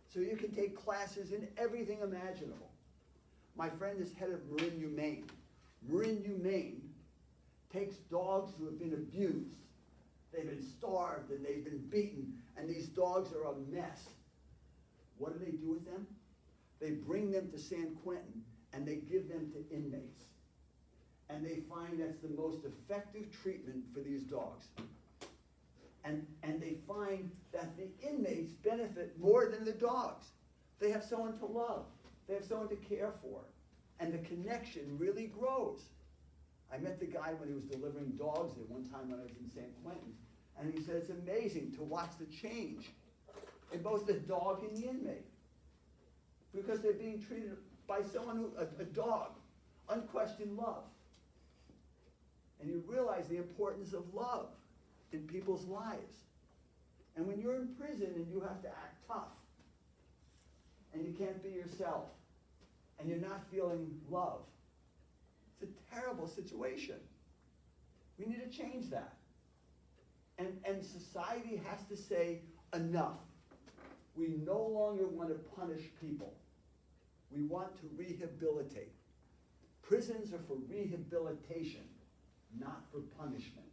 So you can take classes in everything imaginable. My friend is head of Marin Humane. Marin Humane takes dogs who have been abused. They've been starved and they've been beaten, and these dogs are a mess. What do they do with them? They bring them to San Quentin and they give them to inmates. And they find that's the most effective treatment for these dogs. And they find that the inmates benefit more than the dogs. They have someone to love. They have someone to care for. And the connection really grows. I met the guy when he was delivering dogs there one time when I was in San Quentin. And he said it's amazing to watch the change in both the dog and the inmate. Because they're being treated by someone who, a dog, unquestioned love. And you realize the importance of love in people's lives. And when you're in prison and you have to act tough, and you can't be yourself, and you're not feeling love, it's a terrible situation. We need to change that. And society has to say, enough. We no longer want to punish people. We want to rehabilitate. Prisons are for rehabilitation, not for punishment.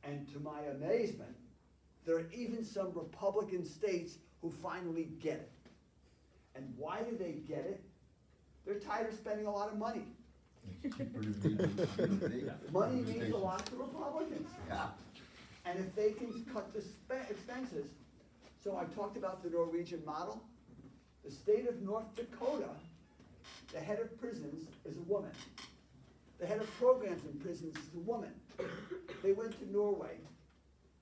And to my amazement, there are even some Republican states who finally get it. And why do they get it? They're tired of spending a lot of money. It's cheaper to be. Money means a lot to Republicans. Yeah. And if they can cut the expenses, so I talked about the Norwegian model. The state of North Dakota, the head of prisons is a woman. The head of programs in prisons is a woman. They went to Norway,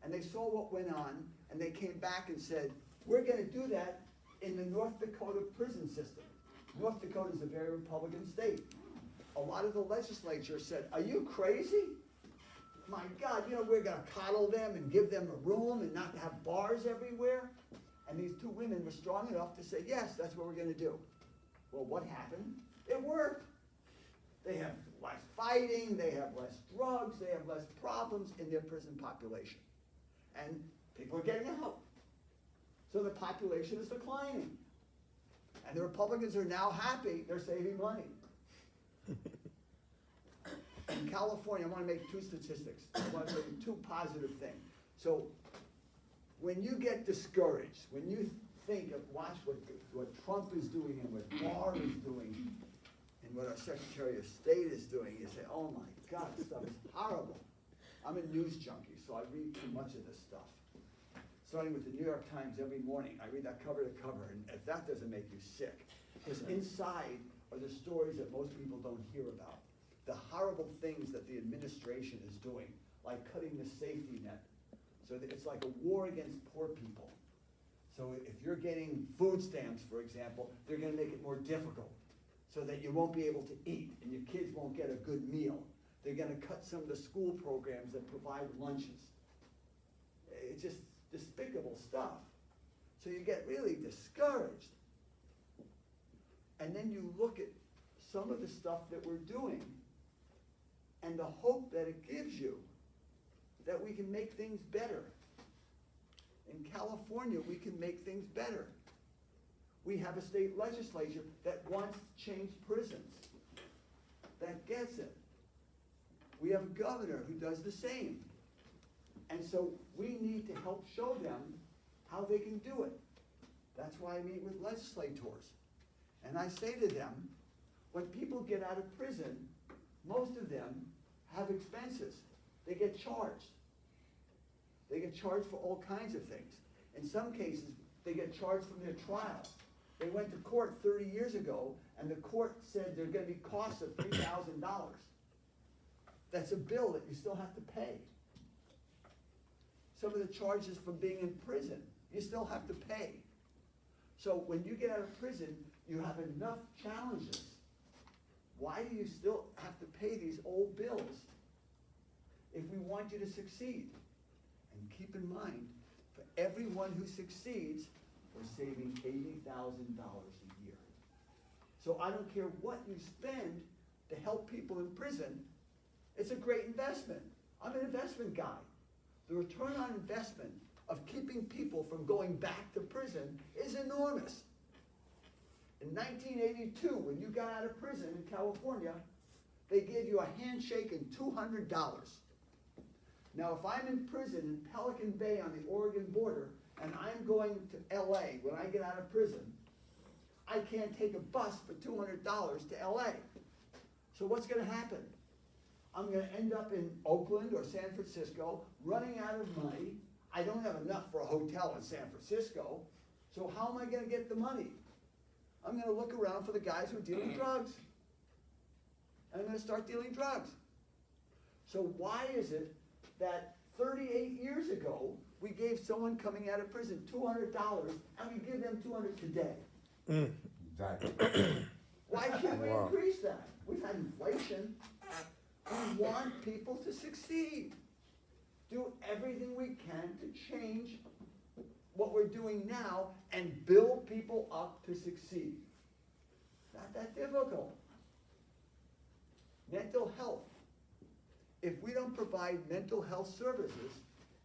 and they saw what went on, and they came back and said, we're going to do that in the North Dakota prison system. North Dakota is a very Republican state. A lot of the legislature said, are you crazy? My God, we're going to coddle them and give them a room and not have bars everywhere. And these two women were strong enough to say, yes, that's what we're going to do. Well, what happened? It worked. They have less fighting, they have less drugs, they have less problems in their prison population. And people are getting out. So the population is declining. And the Republicans are now happy they're saving money. In California, I want to make two statistics. I want to tell you two positive things. So when you get discouraged, when you think of watch what Trump is doing and what Barr is doing and what our Secretary of State is doing, you say, oh my God, this stuff is horrible. I'm a news junkie, so I read too much of this stuff. Starting with the New York Times every morning, I read that cover to cover, and if that doesn't make you sick, because inside are the stories that most people don't hear about. The horrible things that the administration is doing, like cutting the safety net. So that it's like a war against poor people. So if you're getting food stamps, for example, they're going to make it more difficult so that you won't be able to eat and your kids won't get a good meal. They're going to cut some of the school programs that provide lunches. It's just despicable stuff. So you get really discouraged. And then you look at some of the stuff that we're doing and the hope that it gives you that we can make things better. In California, we can make things better. We have a state legislature that wants to change prisons, that gets it. We have a governor who does the same. And so we need to help show them how they can do it. That's why I meet with legislators. And I say to them, when people get out of prison, most of them have expenses. They get charged. They get charged for all kinds of things. In some cases, they get charged from their trial. They went to court 30 years ago, and the court said there's gonna be costs of $3,000. That's a bill that you still have to pay. Some of the charges for being in prison, you still have to pay. So when you get out of prison, you have enough challenges. Why do you still have to pay these old bills if we want you to succeed? And keep in mind, for everyone who succeeds, we're saving $80,000 a year. So I don't care what you spend to help people in prison, it's a great investment. I'm an investment guy. The return on investment of keeping people from going back to prison is enormous. In 1982, when you got out of prison in California, they gave you a handshake and $200. Now, if I'm in prison in Pelican Bay on the Oregon border, and I'm going to LA when I get out of prison, I can't take a bus for $200 to LA. So what's gonna happen? I'm gonna end up in Oakland or San Francisco, running out of money. I don't have enough for a hotel in San Francisco, so how am I gonna get the money? I'm gonna look around for the guys who are dealing drugs. And I'm gonna start dealing drugs. So why is it that 38 years ago, we gave someone coming out of prison $200, and we give them $200 today? Exactly. Why can't we Wow. increase that? We've had inflation. We want people to succeed. Do everything we can to change what we're doing now and build people up to succeed. Not that difficult. Mental health. If we don't provide mental health services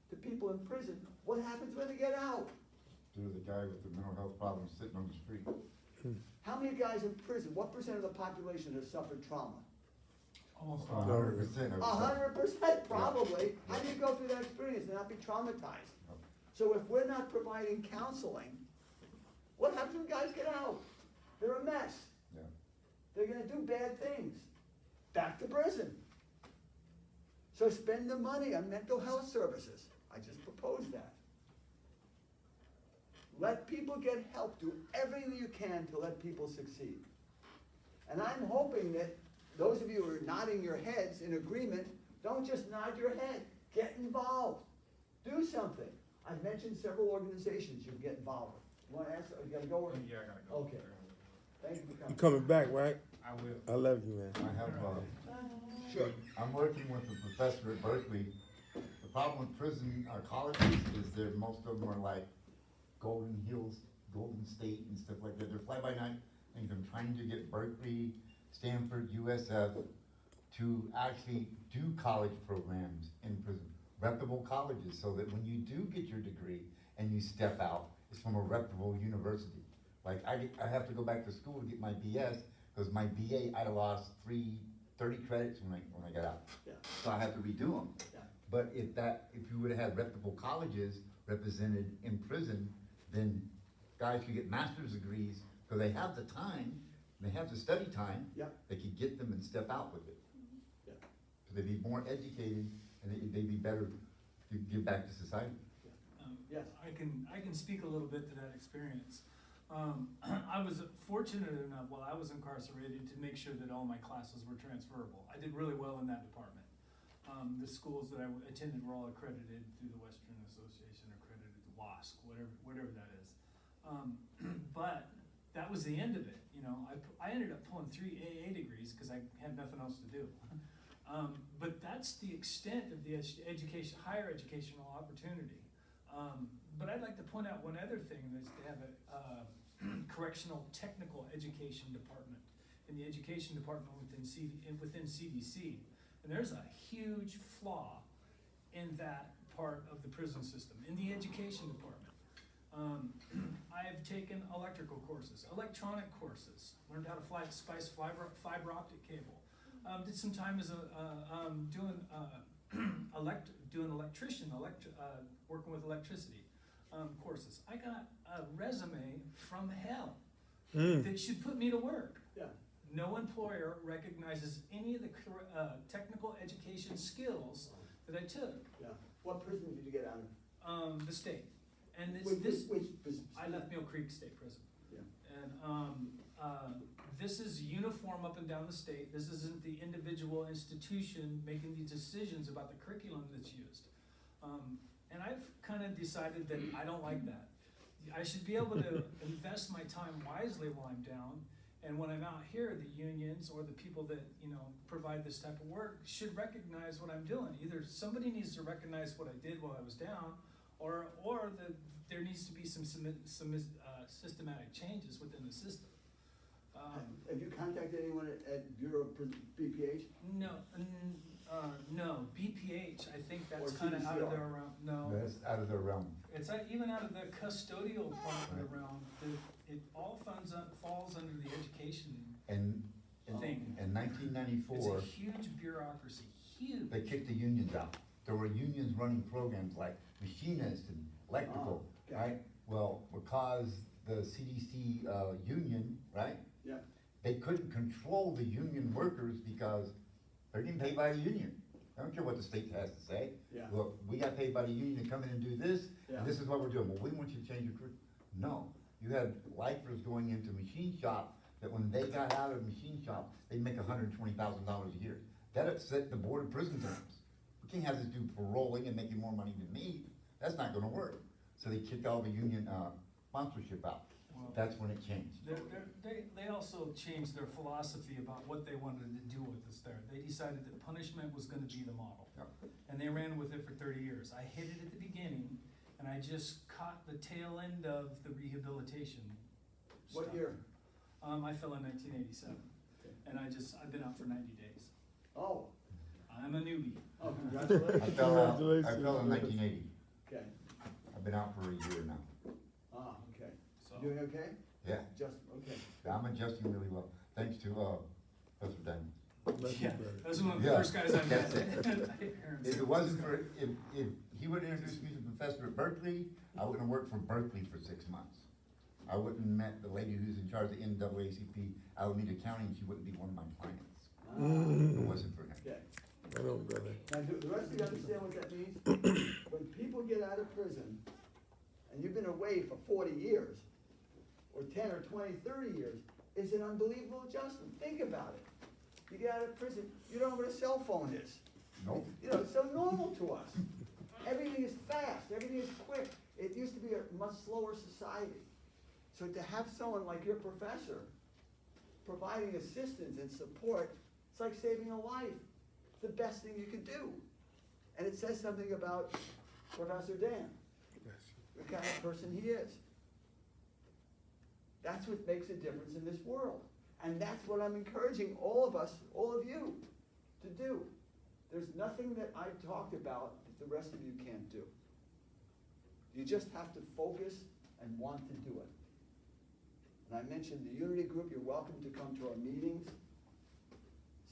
to people in prison, what happens when they get out? There's a guy with the mental health problems sitting on the street. How many guys in prison, what percent of the population has suffered trauma? Almost 100%. 100% probably. How do you go through that experience and not be traumatized? So if we're not providing counseling, what happens when guys get out? They're a mess. Yeah. They're gonna do bad things. Back to prison. So spend the money on mental health services. I just proposed that. Let people get help. Do everything you can to let people succeed. And I'm hoping that those of you who are nodding your heads in agreement, don't just nod your head. Get involved. Do something. I've mentioned several organizations you can get involved with. You wanna ask, you gotta go? Or- Yeah, I gotta go. Okay. Thank you for You coming. coming back, right? I will. I love you, man. I have, Sure. I'm working with a professor at Berkeley. The problem with prison, colleges is that most of them are like Golden Hills, Golden State and stuff like that. They're fly-by-night things. I'm trying to get Berkeley, Stanford, USF to actually do college programs in prison, reputable colleges, so that when you do get your degree and you step out, it's from a reputable university. Like I have to go back to school to get my BS, because my BA, I lost 30 credits when I got out. Yeah. So I have to redo them. Yeah. But if you would've had reputable colleges represented in prison, then guys could get master's degrees, because they have the time, they have the study time. Yeah. They could get them and step out with it. Yeah. So they'd be more educated, and they'd be better to give back to society. Yes. I can speak a little bit to that experience. I was fortunate enough while I was incarcerated to make sure that all my classes were transferable. I did really well in that department. The schools that I attended were all accredited through the Western Association, accredited to WASC, whatever that is. But that was the end of it. You know, I ended up pulling 3 AA degrees because I had nothing else to do. But that's the extent of the higher educational opportunity. But I'd like to point out one other thing, is they have a correctional technical education department in the education department within CDC. And there's a huge flaw in that part of the prison system, in the education department. I've taken electrical courses, electronic courses, learned how to splice fiber optic cable. Did some time as doing electrician, working with electricity courses. I got a resume from hell that should put me to work. Yeah. No employer recognizes any of the technical education skills that I took. Yeah. What prison did you get out of? The state. And it's Which this, prison? I left Mill Creek State Prison. Yeah. And this is uniform up and down the state. This isn't the individual institution making these decisions about the curriculum that's used. And I've kind of decided that I don't like that. I should be able to invest my time wisely while I'm down. And when I'm out here, the unions or the people that, provide this type of work should recognize what I'm doing. Either somebody needs to recognize what I did while I was down, or there needs to be some systematic changes within the system. Have you contacted anyone at Bureau of BPH? No, BPH, I think that's Or kind of out of CDCR. their realm, no. That's out of their realm. It's even out of the custodial part of the realm, it all falls under the education And thing. in nineteen It's ninety-four, a huge bureaucracy, huge. they kicked the unions out. There were unions running programs like machinist and electrical, Oh, okay. right? Well, because the CDC, union, right? Yeah. They couldn't control the union workers because they're getting paid by the union. I don't care what the state has to say. Yeah. Look, we got paid by the union to come in and do this, Yeah. and this is what we're doing. Well, we want you to change your career. No, you had lifers going into machine shop that when they got out of machine shop, they'd make $120,000 a year. That upset the board of prison terms. We can't have this dude paroling and making more money than me. That's not gonna work. So they kicked all the union, sponsorship out. Well, That's when it changed. They also changed their philosophy about what they wanted to do with us there. They decided that punishment was gonna be the model. Yep. And they ran with it for 30 years. I hit it at the beginning, and I just caught the tail end of the rehabilitation What stuff. year? I fell in 1987, Okay. and I've been out for 90 days. Oh, I'm a newbie. oh, I congratulations. fell out, I Congratulations. fell in 1980. Okay. I've been out for a year now. Ah, okay. So, Doing okay? Yeah, Just, okay. I'm adjusting really well, thanks to, Professor Daniels. yeah, that was one of the Yeah, first guys I met. that's If If it wasn't for, if he would introduce me to professor at Berkeley, I wouldn't have worked for Berkeley for 6 months. I wouldn't have met the lady who's in charge of NAACP, Alameda County, and she wouldn't be one of my clients. If it wasn't for him. Okay. I know, brother. Now, do the rest of you understand what that means? When people get out of prison, and you've been away for 40 years, or 10 or 20, 30 years, it's an unbelievable adjustment. Think about it. You get out of prison, you don't know what a cell phone is. Nope. It's so normal to us. Everything is fast, everything is quick. It used to be a much slower society. So to have someone like your professor providing assistance and support, it's like saving a life. It's the best thing you could do. And it says something about Professor Dan, the kind of person he is. That's what makes a difference in this world. And that's what I'm encouraging all of us, all of you, to do. There's nothing that I've talked about that the rest of you can't do. You just have to focus and want to do it. And I mentioned the Unity Group, you're welcome to come to our meetings,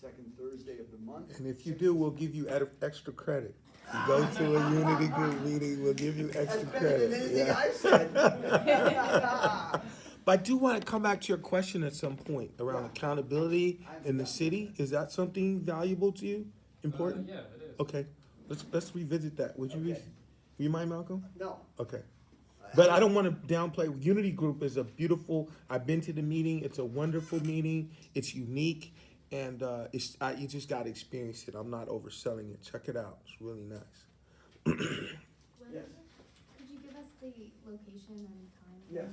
second Thursday of the month. And if you do, we'll give you extra credit. You go to a Unity Group meeting, we'll give you extra That's better than credit. anything Yeah. I've said. But I do want to come back to your question at some point around Yeah. accountability I've in the forgotten city. that. Is that something valuable to you? Important? Yeah, it is. Okay, let's revisit that. Would you, Okay. you mind, Malcolm? No. Okay. But I don't want to downplay. Unity Group is a beautiful. I've been to the meeting. It's a wonderful meeting. It's unique, and you just got to experience it. I'm not overselling it. Check it out. It's really nice. Yes. Could you give us the location and time? Yes,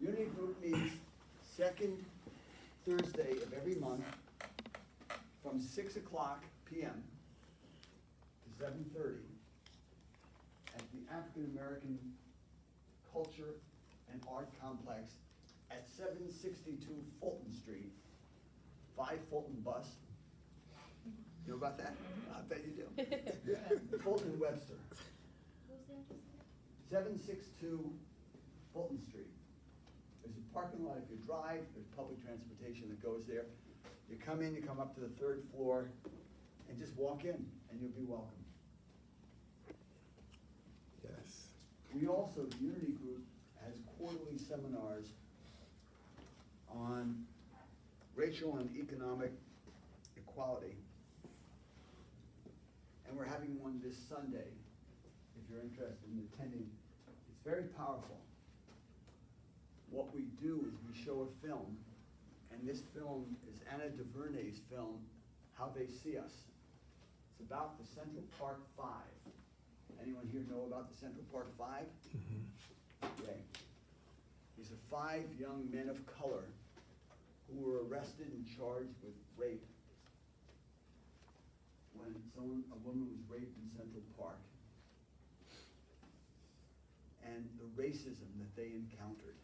Unity Group meets second Thursday of every month from 6:00 p.m. to 7:30 at the African American Culture and Art Complex at 762 Fulton Street, 5 Fulton Bus. You know about that? I bet you do. Fulton Webster. What was the address? 762 Fulton Street. There's a parking lot if you drive, there's public transportation that goes there. You come in, you come up to the 3rd floor, and just walk in, and you'll be welcome. Yes. We also, the Unity Group has quarterly seminars on racial and economic equality. And we're having one this Sunday, if you're interested in attending. It's very powerful. What we do is we show a film, and this film is Anna DuVernay's film, How They See Us. It's about the Central Park Five. Anyone here know about the Central Park Five? Okay. These are 5 young men of color who were arrested and charged with rape when a woman was raped in Central Park, and the racism that they encountered.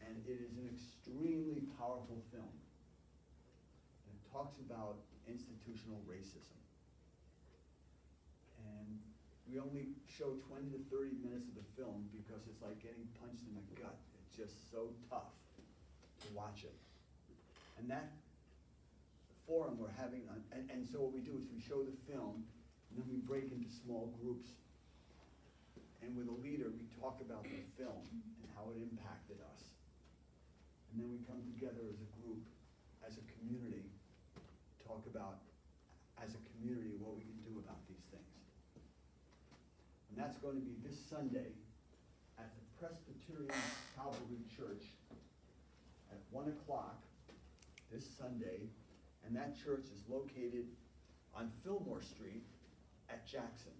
And it is an extremely powerful film. It talks about institutional racism. And we only show 20 to 30 minutes of the film because it's like getting punched in the gut. It's just so tough to watch it. And that forum we're having, and so what we do is we show the film, and then we break into small groups. And with a leader, we talk about the film and how it impacted us. And then we come together as a group, as a community, talk about, as a community, what we can do about these things. And that's going to be this Sunday at the Presbyterian Calvary Church at 1 o'clock this Sunday. And that church is located on Fillmore Street at Jackson.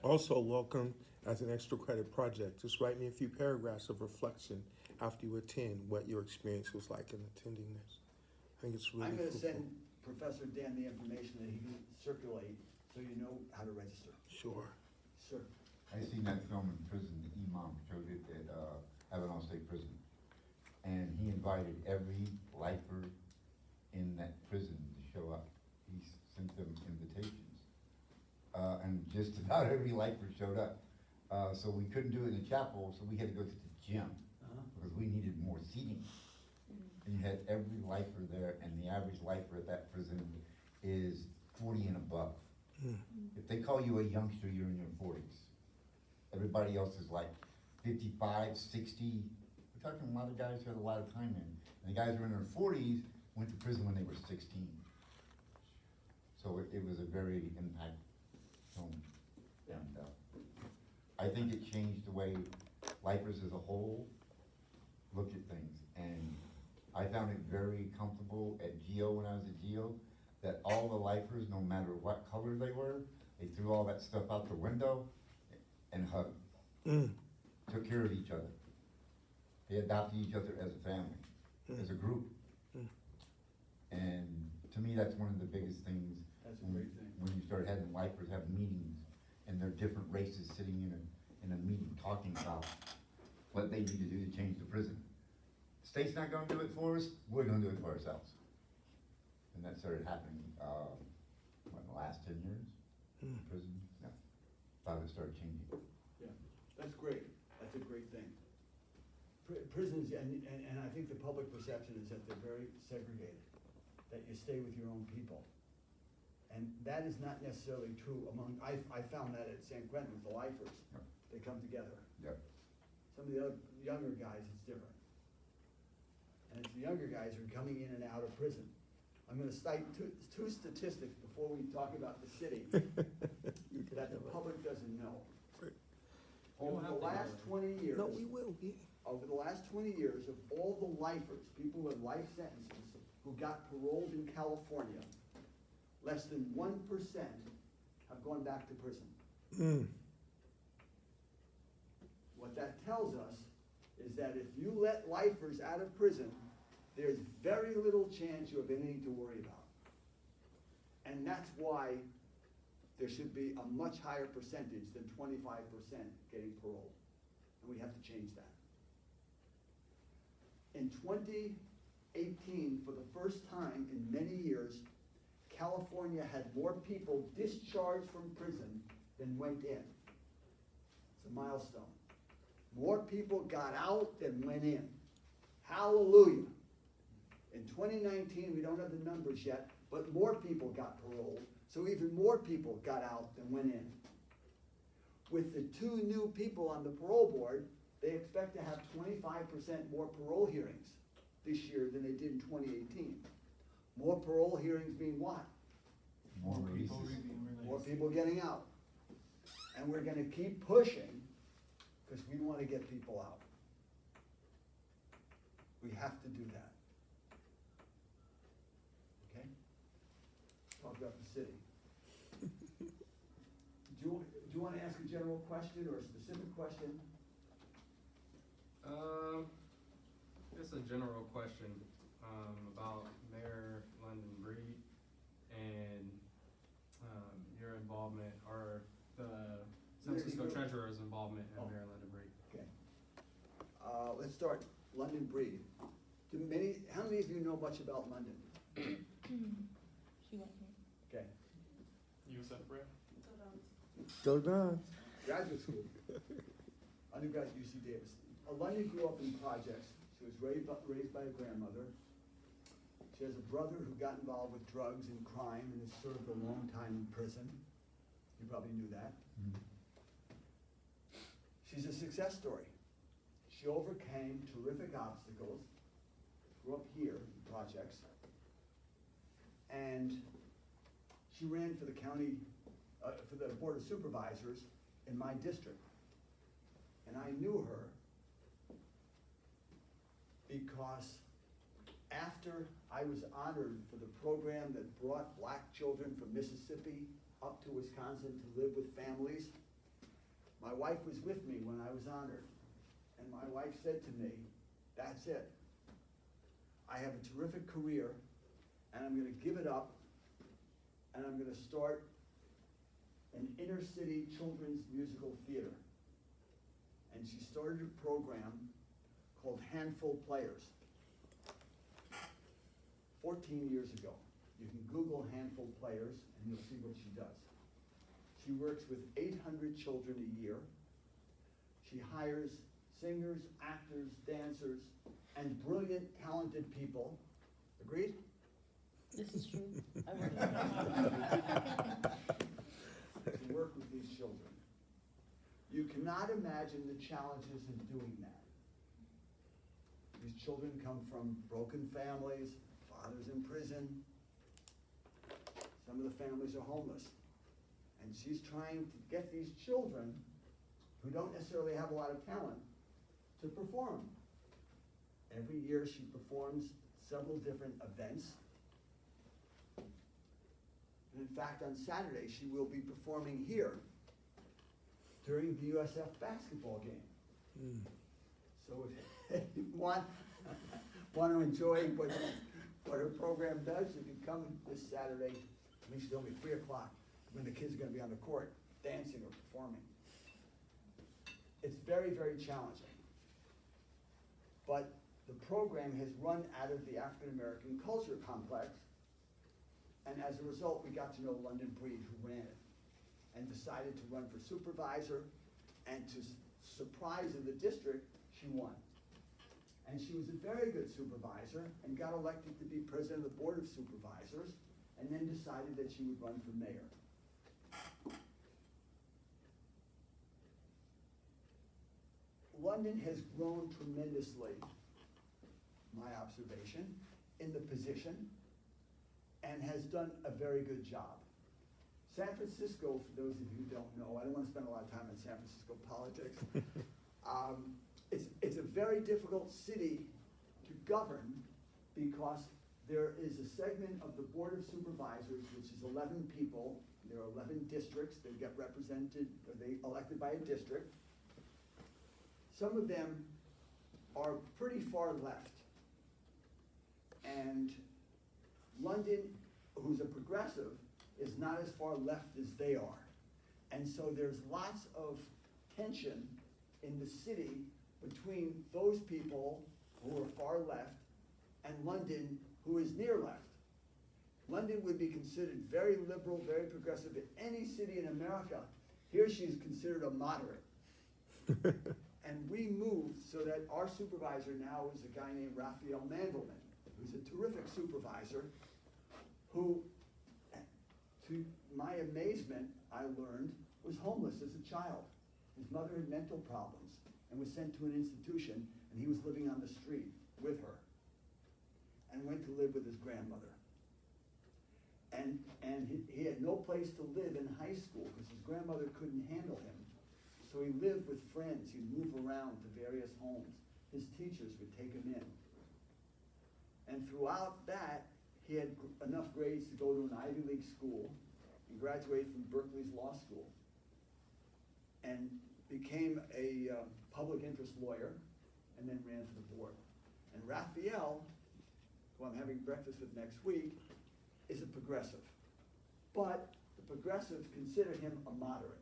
Also, welcome as an extra credit project. Just write me a few paragraphs of reflection after you attend what your experience was like in attending this. I think it's really I'm going to fruitful. send Professor Dan the information that he can circulate so you know how to register. Sure. Sir. I seen that film in prison. The imam showed it at Avalon State Prison, and he invited every lifer in that prison to show up. He sent them invitations, and just about every lifer showed up. So we couldn't do it in the chapel, so we had to go to the gym because we needed more seating. And you had every lifer there, and the average lifer at that prison is 40 and above. If they call you a youngster, you're in your 40s. Everybody else is like 55, 60. We're talking a lot of guys who had a lot of time in. And the guys who were in their 40s went to prison when they were 16. So it was a very impactful film. And I think it changed the way lifers as a whole looked at things. And I found it very comfortable at GEO when I was at GEO, that all the lifers, no matter what color they were, they threw all that stuff out the window and hugged. Took care of each other. They adopted each other as a family, as a group. And to me, that's one of the biggest things. That's a great thing. When you start having lifers have meetings, and they're different races sitting in a meeting talking about what they need to do to change the prison. The state's not gonna do it for us, we're gonna do it for ourselves. And that started happening, in the last 10 years? Prison, no, thought it started changing. Yeah, that's great. That's a great thing. Prisons, and I think the public perception is that they're very segregated, that you stay with your own people. And that is not necessarily true among, I found that at San Quentin with the lifers. Yep. They come together. Yep. Some of the other younger guys, it's different. And it's the younger guys who are coming in and out of prison. I'm gonna cite two statistics before we talk about the city that the public doesn't know. Over the last 20 years. No, we will, yeah. Over the last 20 years, of all the lifers, people with life sentences who got paroled in California, less than 1% have gone back to prison. What that tells us is that if you let lifers out of prison, there's very little chance you have anything to worry about. And that's why there should be a much higher percentage than 25% getting paroled. And we have to change that. In 2018, for the first time in many years, California had more people discharged from prison than went in. It's a milestone. More people got out than went in. Hallelujah. In 2019, we don't have the numbers yet, but more people got paroled, so even more people got out than went in. With the 2 new people on the parole board, they expect to have 25% more parole hearings this year than they did in 2018. More parole hearings mean what? More releases. More people getting out. And we're gonna keep pushing, because we wanna get people out. We have to do that. Okay? Talk about the city. Do you wanna ask a general question or a specific question? It's a general question, about Mayor London Breed and, your involvement, or the San Francisco Treasurer's involvement in Mayor London Breed. Okay. Let's start, London Breed. How many of you know much about London? She went here. Okay, USF Brad? Go Dons. graduate school. Undergraduate UC Davis. London grew up in projects. She was raised by a grandmother. She has a brother who got involved with drugs and crime and has served a long time in prison. You probably knew that. She's a success story. She overcame terrific obstacles, grew up here in projects, and she ran for the county, for the Board of Supervisors in my district. And I knew her because after I was honored for the program that brought black children from Mississippi up to Wisconsin to live with families, my wife was with me when I was honored. And my wife said to me, that's it. I have a terrific career, and I'm gonna give it up, and I'm gonna start an inner city children's musical theater. And she started a program called Handful Players 14 years ago. You can Google Handful Players and you'll see what she does. She works with 800 children a year. She hires singers, actors, dancers, and brilliant, talented people. Agreed? This is true. I work with her. To work with these children. You cannot imagine the challenges in doing that. These children come from broken families, fathers in prison. Some of the families are homeless. And she's trying to get these children, who don't necessarily have a lot of talent, to perform. Every year she performs several different events. And in fact, on Saturday, she will be performing here during the USF basketball game. So if you want to enjoy what her program does, you can come this Saturday. I mean, she's only 3 o'clock when the kids are going to be on the court dancing or performing. It's very, very challenging. But the program has run out of the African American culture complex, and as a result, we got to know London Breed, who ran it, and decided to run for supervisor, and to surprise of the district, she won. And she was a very good supervisor and got elected to be president of the Board of Supervisors, and then decided that she would run for mayor. London has grown tremendously, my observation, in the position, and has done a very good job. San Francisco, for those of you who don't know, I don't want to spend a lot of time in San Francisco politics. It's a very difficult city to govern because there is a segment of the Board of Supervisors, which is 11 people. There are 11 districts that get represented, or they elected by a district. Some of them are pretty far left. And London, who's a progressive, is not as far left as they are. And so there's lots of tension in the city between those people who are far left and London, who is near left. London would be considered very liberal, very progressive in any city in America. Here she is considered a moderate. And we moved so that our supervisor now is a guy named Raphael Mandelman, who's a terrific supervisor, who, to my amazement, I learned, was homeless as a child His mother had mental problems and was sent to an institution, and he was living on the street with her and went to live with his grandmother. And he had no place to live in high school because his grandmother couldn't handle him. So he lived with friends. He'd move around to various homes. His teachers would take him in. And throughout that, he had enough grades to go to an Ivy League school and graduate from Berkeley's law school. And became a public interest lawyer and then ran for the board. And Raphael, who I'm having breakfast with next week, is a progressive. But the progressives consider him a moderate.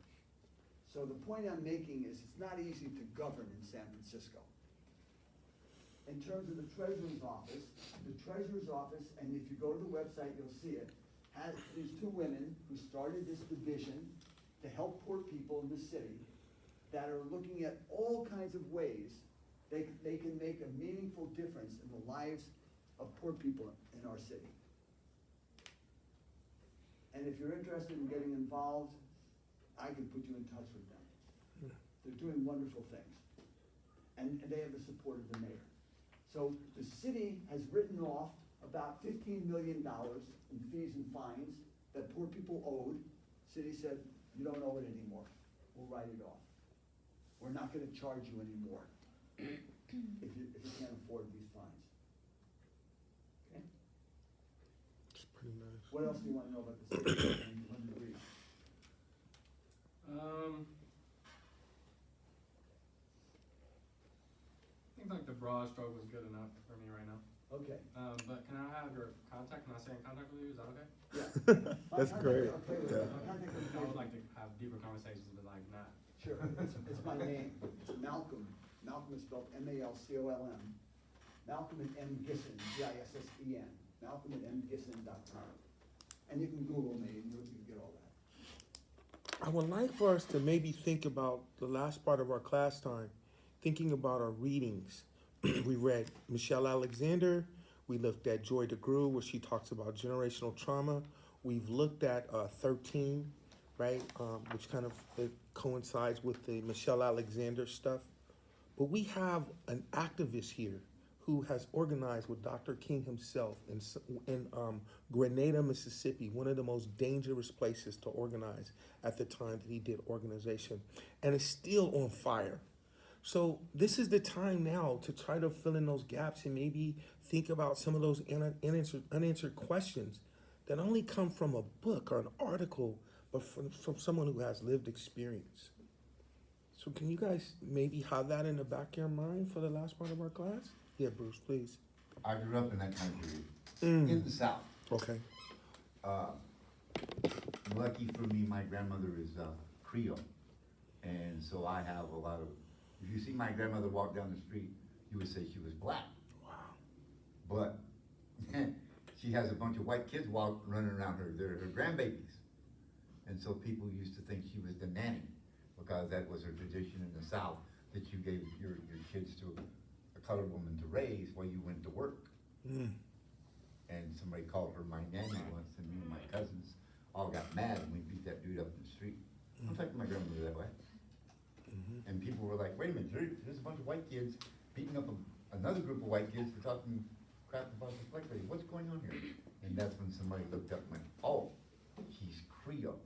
So the point I'm making is it's not easy to govern in San Francisco. In terms of the treasurer's office, and if you go to the website, you'll see it, has these two women who started this division to help poor people in the city that are looking at all kinds of ways they can make a meaningful difference in the lives of poor people in our city. And if you're interested in getting involved, I can put you in touch with them. They're doing wonderful things. And they have the support of the mayor. So the city has written off about $15 million in fees and fines that poor people owed. City said, you don't owe it anymore. We'll write it off. We're not gonna charge you anymore if you can't afford these fines. Okay? It's pretty nice. What else do you wanna know about the city and London Breed? I think like the broad stroke was good enough for me right now. Okay. But can I have your contact? Can I stay in contact with you? Is that okay? Yeah. That's great. Okay, Yeah. my contact I would information. like to have deeper conversations, but like not. Sure, it's my name, it's Malcolm. Malcolm is spelled M-A-L-C-O-L-M. Malcolm and M. Gissen, G-I-S-S-E-N. Malcolm at mgissen.com. And you can Google me and you can get all that. I would like for us to maybe think about the last part of our class time, thinking about our readings. We read Michelle Alexander. We looked at Joy DeGruy, where she talks about generational trauma. We've looked at 13, right, which kind of coincides with the Michelle Alexander stuff. But we have an activist here who has organized with Dr. King himself in Grenada, Mississippi, one of the most dangerous places to organize at the time that he did organization, and is still on fire. So this is the time now to try to fill in those gaps and maybe think about some of those unanswered questions that only come from a book or an article, but from someone who has lived experience. So can you guys maybe have that in the back of your mind for the last part of our class? Yeah, Bruce, please. I grew up in that time period, in the South. Okay. Lucky for me, my grandmother is Creole, and so I have a lot of, if you see my grandmother walk down the street, you would say she was black. Wow. But she has a bunch of white kids running around her, they're her grandbabies. And so people used to think she was the nanny, because that was her tradition in the South, that you gave your kids to a colored woman to raise while you went to work. And somebody called her my nanny once, and me and my cousins all got mad, and we beat that dude up in the street. I don't think my grandmother that way. And people were like, wait a minute, there's a bunch of white kids beating up another group of white kids for talking crap about this black lady. What's going on here? And that's when somebody looked up and went, oh, she's Creole.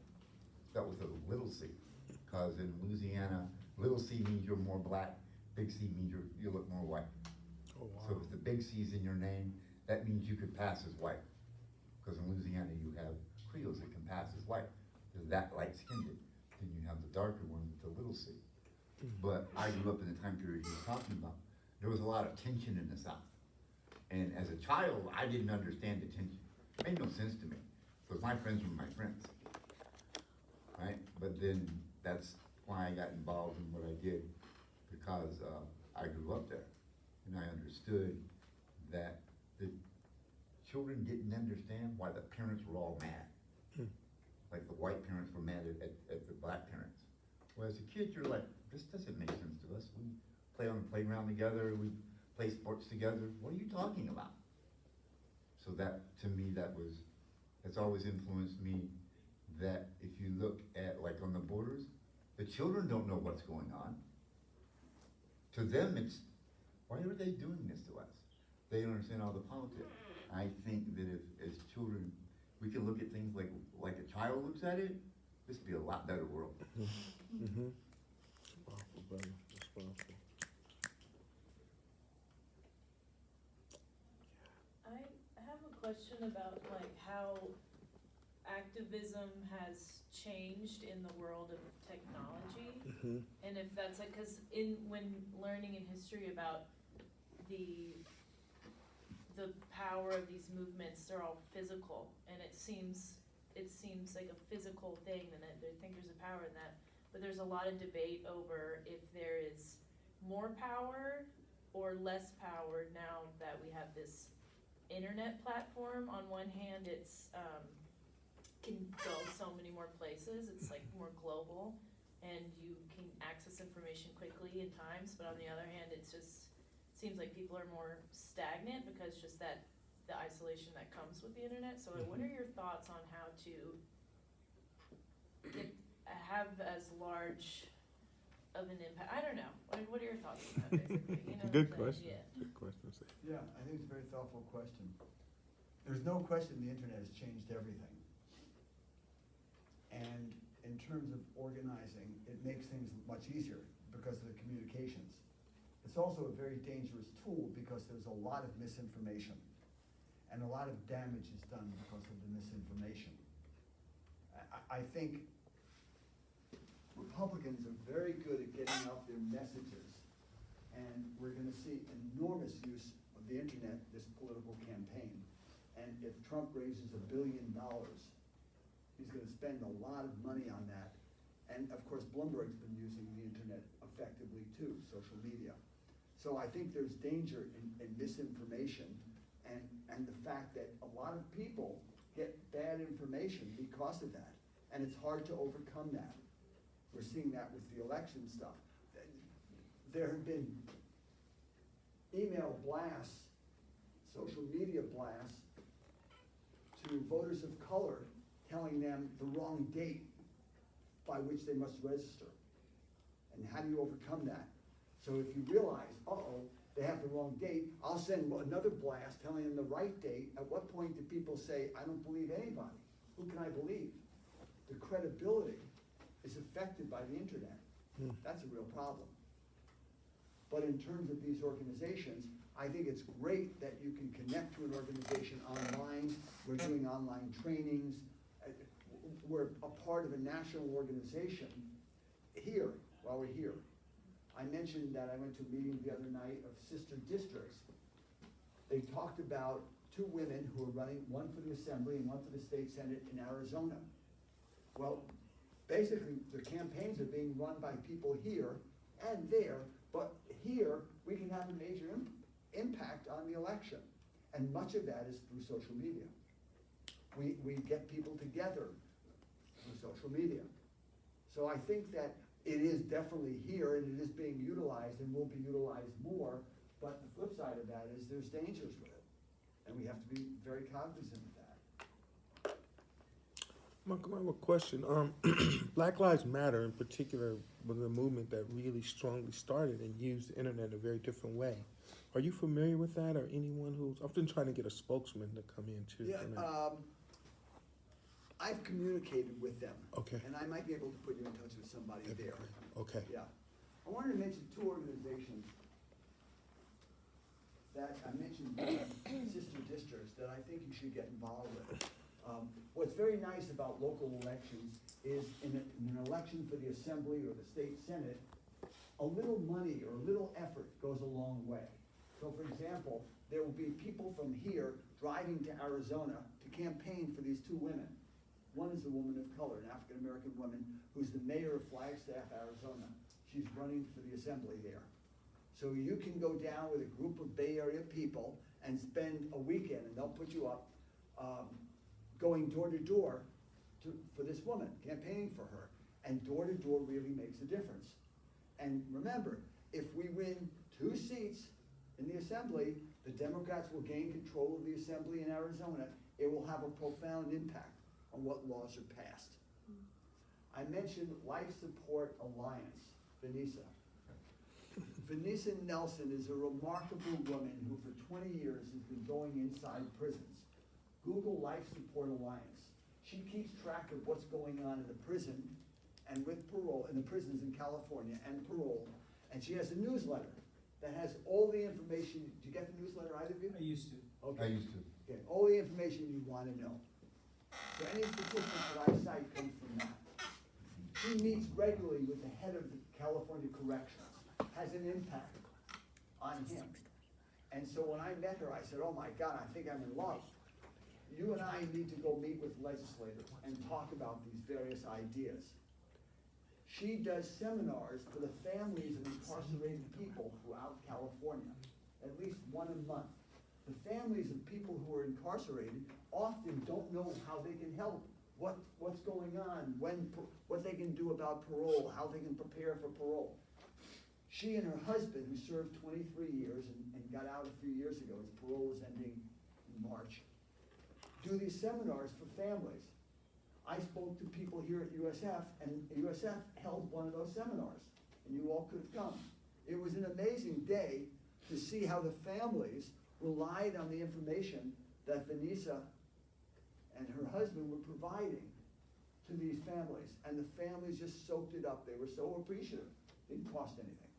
That was a little C. Because in Louisiana, little C means you're more black, big C means you look more white. Oh, wow. So if the big C's in your name, that means you could pass as white. Because in Louisiana, you have Creoles that can pass as white. They're that light-skinned. Then you have the darker one with the little C. But I grew up in the time period he was talking about. There was a lot of tension in the South. And as a child, I didn't understand the tension. It made no sense to me, because my friends were my friends, right? But then that's why I got involved in what I did, because I grew up there. And I understood that the children didn't understand why the parents were all mad. Like the white parents were mad at the black parents. Well, as a kid, you're like, this doesn't make sense to us. We play on the playground together, we play sports together. What are you talking about? So that, to me, that's always influenced me, that if you look at, like on the borders, the children don't know what's going on. To them, it's, why are they doing this to us? They don't understand all the politics. I think that if, as children, we can look at things like a child looks at it, this would be a lot better world. Mm-hmm. Powerful, brother. That's powerful. I have a question about like how activism has changed in the world of technology. Mm-hmm. And if that's like, cause when learning in history about the power of these movements, they're all physical, and it seems like a physical thing, and I think there's a power in that. But there's a lot of debate over if there is more power or less power now that we have this internet platform. On one hand, it's can go so many more places. It's like more global, and you can access information quickly in times. But on the other hand, it's just seems like people are more stagnant because just that the isolation that comes with the internet. So what are your thoughts on how to have as large of an impact? I don't know. What are your thoughts on that, basically? You know Good what I'm question. saying? Yeah. Good question. Yeah, I think it's a very thoughtful question. There's no question the internet has changed everything. And in terms of organizing, it makes things much easier because of the communications. It's also a very dangerous tool because there's a lot of misinformation, and a lot of damage is done because of the misinformation. I think Republicans are very good at getting out their messages, and we're gonna see enormous use of the internet this political campaign. And if Trump raises $1 billion, he's gonna spend a lot of money on that. And of course, Bloomberg's been using the internet effectively too, social media. So I think there's danger in misinformation, and the fact that a lot of people get bad information because of that, and it's hard to overcome that. We're seeing that with the election stuff. There have been email blasts, social media blasts to voters of color telling them the wrong date by which they must register. And how do you overcome that? So if you realize, they have the wrong date, I'll send another blast telling them the right date. At what point do people say, I don't believe anybody? Who can I believe? The credibility is affected by the internet. That's a real problem. But in terms of these organizations, I think it's great that you can connect to an organization online. We're doing online trainings. We're a part of a national organization here, while we're here. I mentioned that I went to a meeting the other night of sister districts. They talked about two women who are running, one for the Assembly and one for the State Senate in Arizona. Well, basically, the campaigns are being run by people here and there, but here, we can have a major impact on the election. And much of that is through social media. We get people together through social media. So I think that it is definitely here, and it is being utilized and will be utilized more, but the flip side of that is there's dangers with it. And we have to be very cognizant of that. Malcolm, I have a question. Black Lives Matter in particular was a movement that really strongly started and used the internet in a very different way. Are you familiar with that, or anyone who's, I've been trying to get a spokesman to come in too. Yeah, I've communicated with them. Okay. And I might be able to put you in touch with somebody there. Okay. Yeah. I wanted to mention two organizations that I mentioned, sister districts, that I think you should get involved with. What's very nice about local elections is in an election for the Assembly or the State Senate, a little money or a little effort goes a long way. So for example, there will be people from here driving to Arizona to campaign for these two women. One is a woman of color, an African-American woman, who's the mayor of Flagstaff, Arizona. She's running for the Assembly there. So you can go down with a group of Bay Area people and spend a weekend, and they'll put you up going door to door for this woman, campaigning for her. And door to door really makes a difference. And remember, if we win 2 seats in the Assembly, the Democrats will gain control of the Assembly in Arizona. It will have a profound impact on what laws are passed. I mentioned Life Support Alliance, Vanessa. Vanessa Nelson is a remarkable woman who for 20 years has been going inside prisons. Google Life Support Alliance. She keeps track of what's going on in the prison and with parole, in the prisons in California and parole. And she has a newsletter that has all the information. Did you get the newsletter, either of you? I used to. I used to. Okay, all the information you want to know. So any statistics that I cite comes from that. She meets regularly with the head of the California Corrections, has an impact on him. And so when I met her, I said, oh my God, I think I'm in love. You and I need to go meet with legislators and talk about these various ideas. She does seminars for the families of incarcerated people throughout California, at least one a month. The families of people who are incarcerated often don't know how they can help, what's going on, what they can do about parole, how they can prepare for parole. She and her husband, who served 23 years and got out a few years ago, his parole was ending in March, do these seminars for families. I spoke to people here at USF, and USF held one of those seminars, and you all could have come. It was an amazing day to see how the families relied on the information that Vanessa and her husband were providing to these families, and the families just soaked it up. They were so appreciative. It didn't cost anything.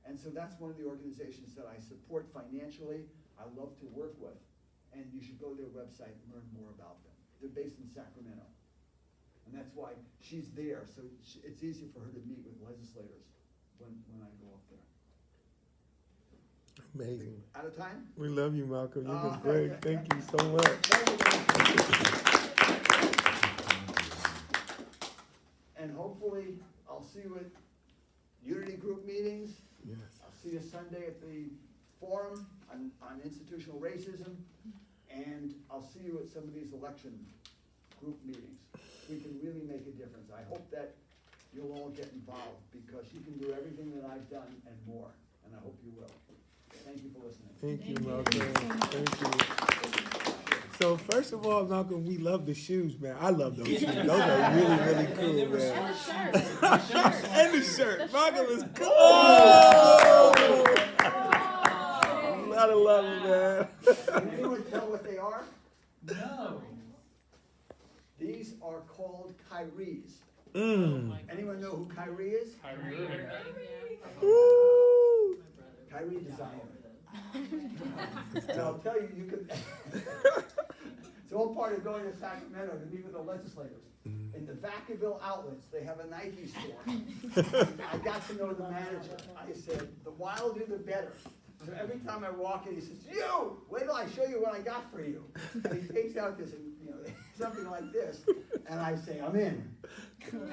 And so that's one of the organizations that I support financially, I love to work with, and you should go to their website and learn more about them. They're based in Sacramento. And that's why she's there, so it's easy for her to meet with legislators when I go up there. Amazing. Out of time? We love you, Malcolm. You've Oh, been great. Thank you so much. And hopefully, I'll see you at Unity Group meetings. Yes. I'll see you Sunday at the forum on institutional racism. And I'll see you at some of these election group meetings. We can really make a difference. I hope that you'll all get involved because you can do everything that I've done and more. And I hope you will. Thank you for listening. Thank you, Malcolm. Thank you. So first of all, Malcolm, we love the shoes, man. I love those shoes. Those are really, really cool, man. And the shirt. Malcolm is cool. Oh! Gotta love it, man. Can anyone tell what they are? No. These are called Kyries. Mm. Anyone know who Kyrie is? Ooh. Kyrie designer. So I'll tell you, you could. It's all part of going to Sacramento to meet with the legislators. In the Vacaville outlets, they have a Nike store. I got to know the manager. I said, the wilder the better. So every time I walk in, he says, you, wait till I show you what I got for you. And he takes out this, something like this, and I say, I'm in.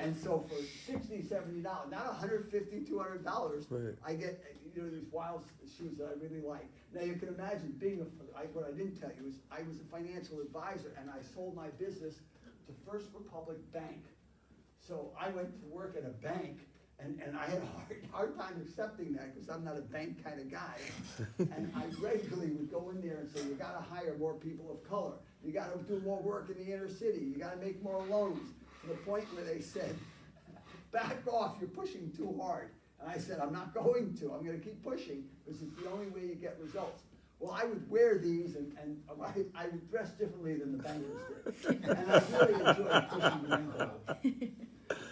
And so for $60, $70, not $150, $200, Right. I get these wild shoes that I really like. Now you can imagine being what I didn't tell you is I was a financial advisor, and I sold my business to First Republic Bank. So I went to work at a bank. And I had a hard time accepting that because I'm not a bank kind of guy. And I regularly would go in there and say, you gotta hire more people of color. You gotta do more work in the inner city. You gotta make more loans. To the point where they said, back off, you're pushing too hard. And I said, I'm not going to. I'm gonna keep pushing because it's the only way you get results. Well, I would wear these and I would dress differently than the bankers did. And I really enjoyed pushing the envelope.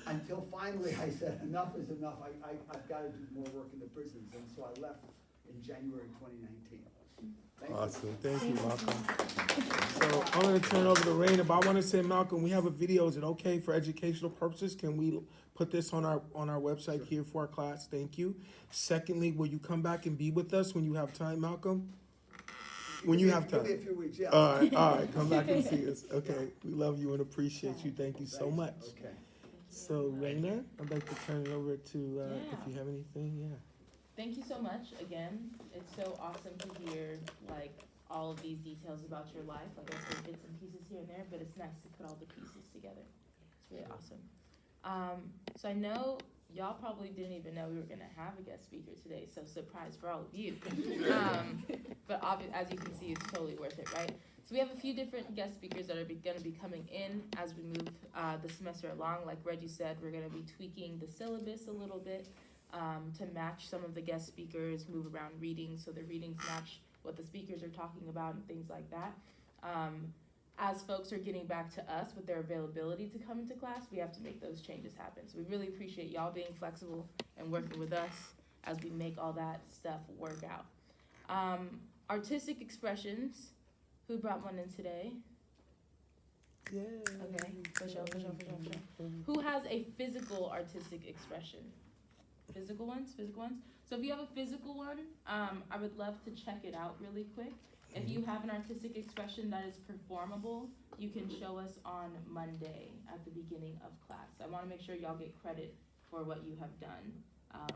Until finally I said, enough is enough. I've got to do more work in the prisons. And so I left in January 2019. Thank you. Awesome. Thank you, Malcolm. So I'm going to turn over to Raina, but I want to say, Malcolm, we have a video. Is it okay for educational purposes? Can we put this on our website here for our class? Thank you. Secondly, will you come back and be with us when you have time, Malcolm? When you have time. Give me a few weeks, yeah. All right. Come back and see us. Okay. We love you and appreciate you. Thank you so Thanks. much. Okay. So, Raina, I'd like to turn it over to, if you have anything, yeah. Thank you so much again. It's so awesome to hear like all of these details about your life. Like I said, bits and pieces here and there, but it's nice to put all the pieces together. It's really awesome. So I know y'all probably didn't even know we were gonna have a guest speaker today, so surprise for all of you. But as you can see, it's totally worth it, right? So we have a few different guest speakers that are gonna be coming in as we move the semester along. Like Reggie said, we're gonna be tweaking the syllabus a little bit to match some of the guest speakers, move around readings so the readings match what the speakers are talking about and things like that. As folks are getting back to us with their availability to come into class, we have to make those changes happen. So we really appreciate y'all being flexible and working with us as we make all that stuff work out. Artistic expressions. Who brought one in today? Yeah. Okay, for sure. Who has a physical artistic expression? Physical ones? So if you have a physical one, I would love to check it out really quick. If you have an artistic expression that is performable, you can show us on Monday at the beginning of class. I wanna make sure y'all get credit for what you have done.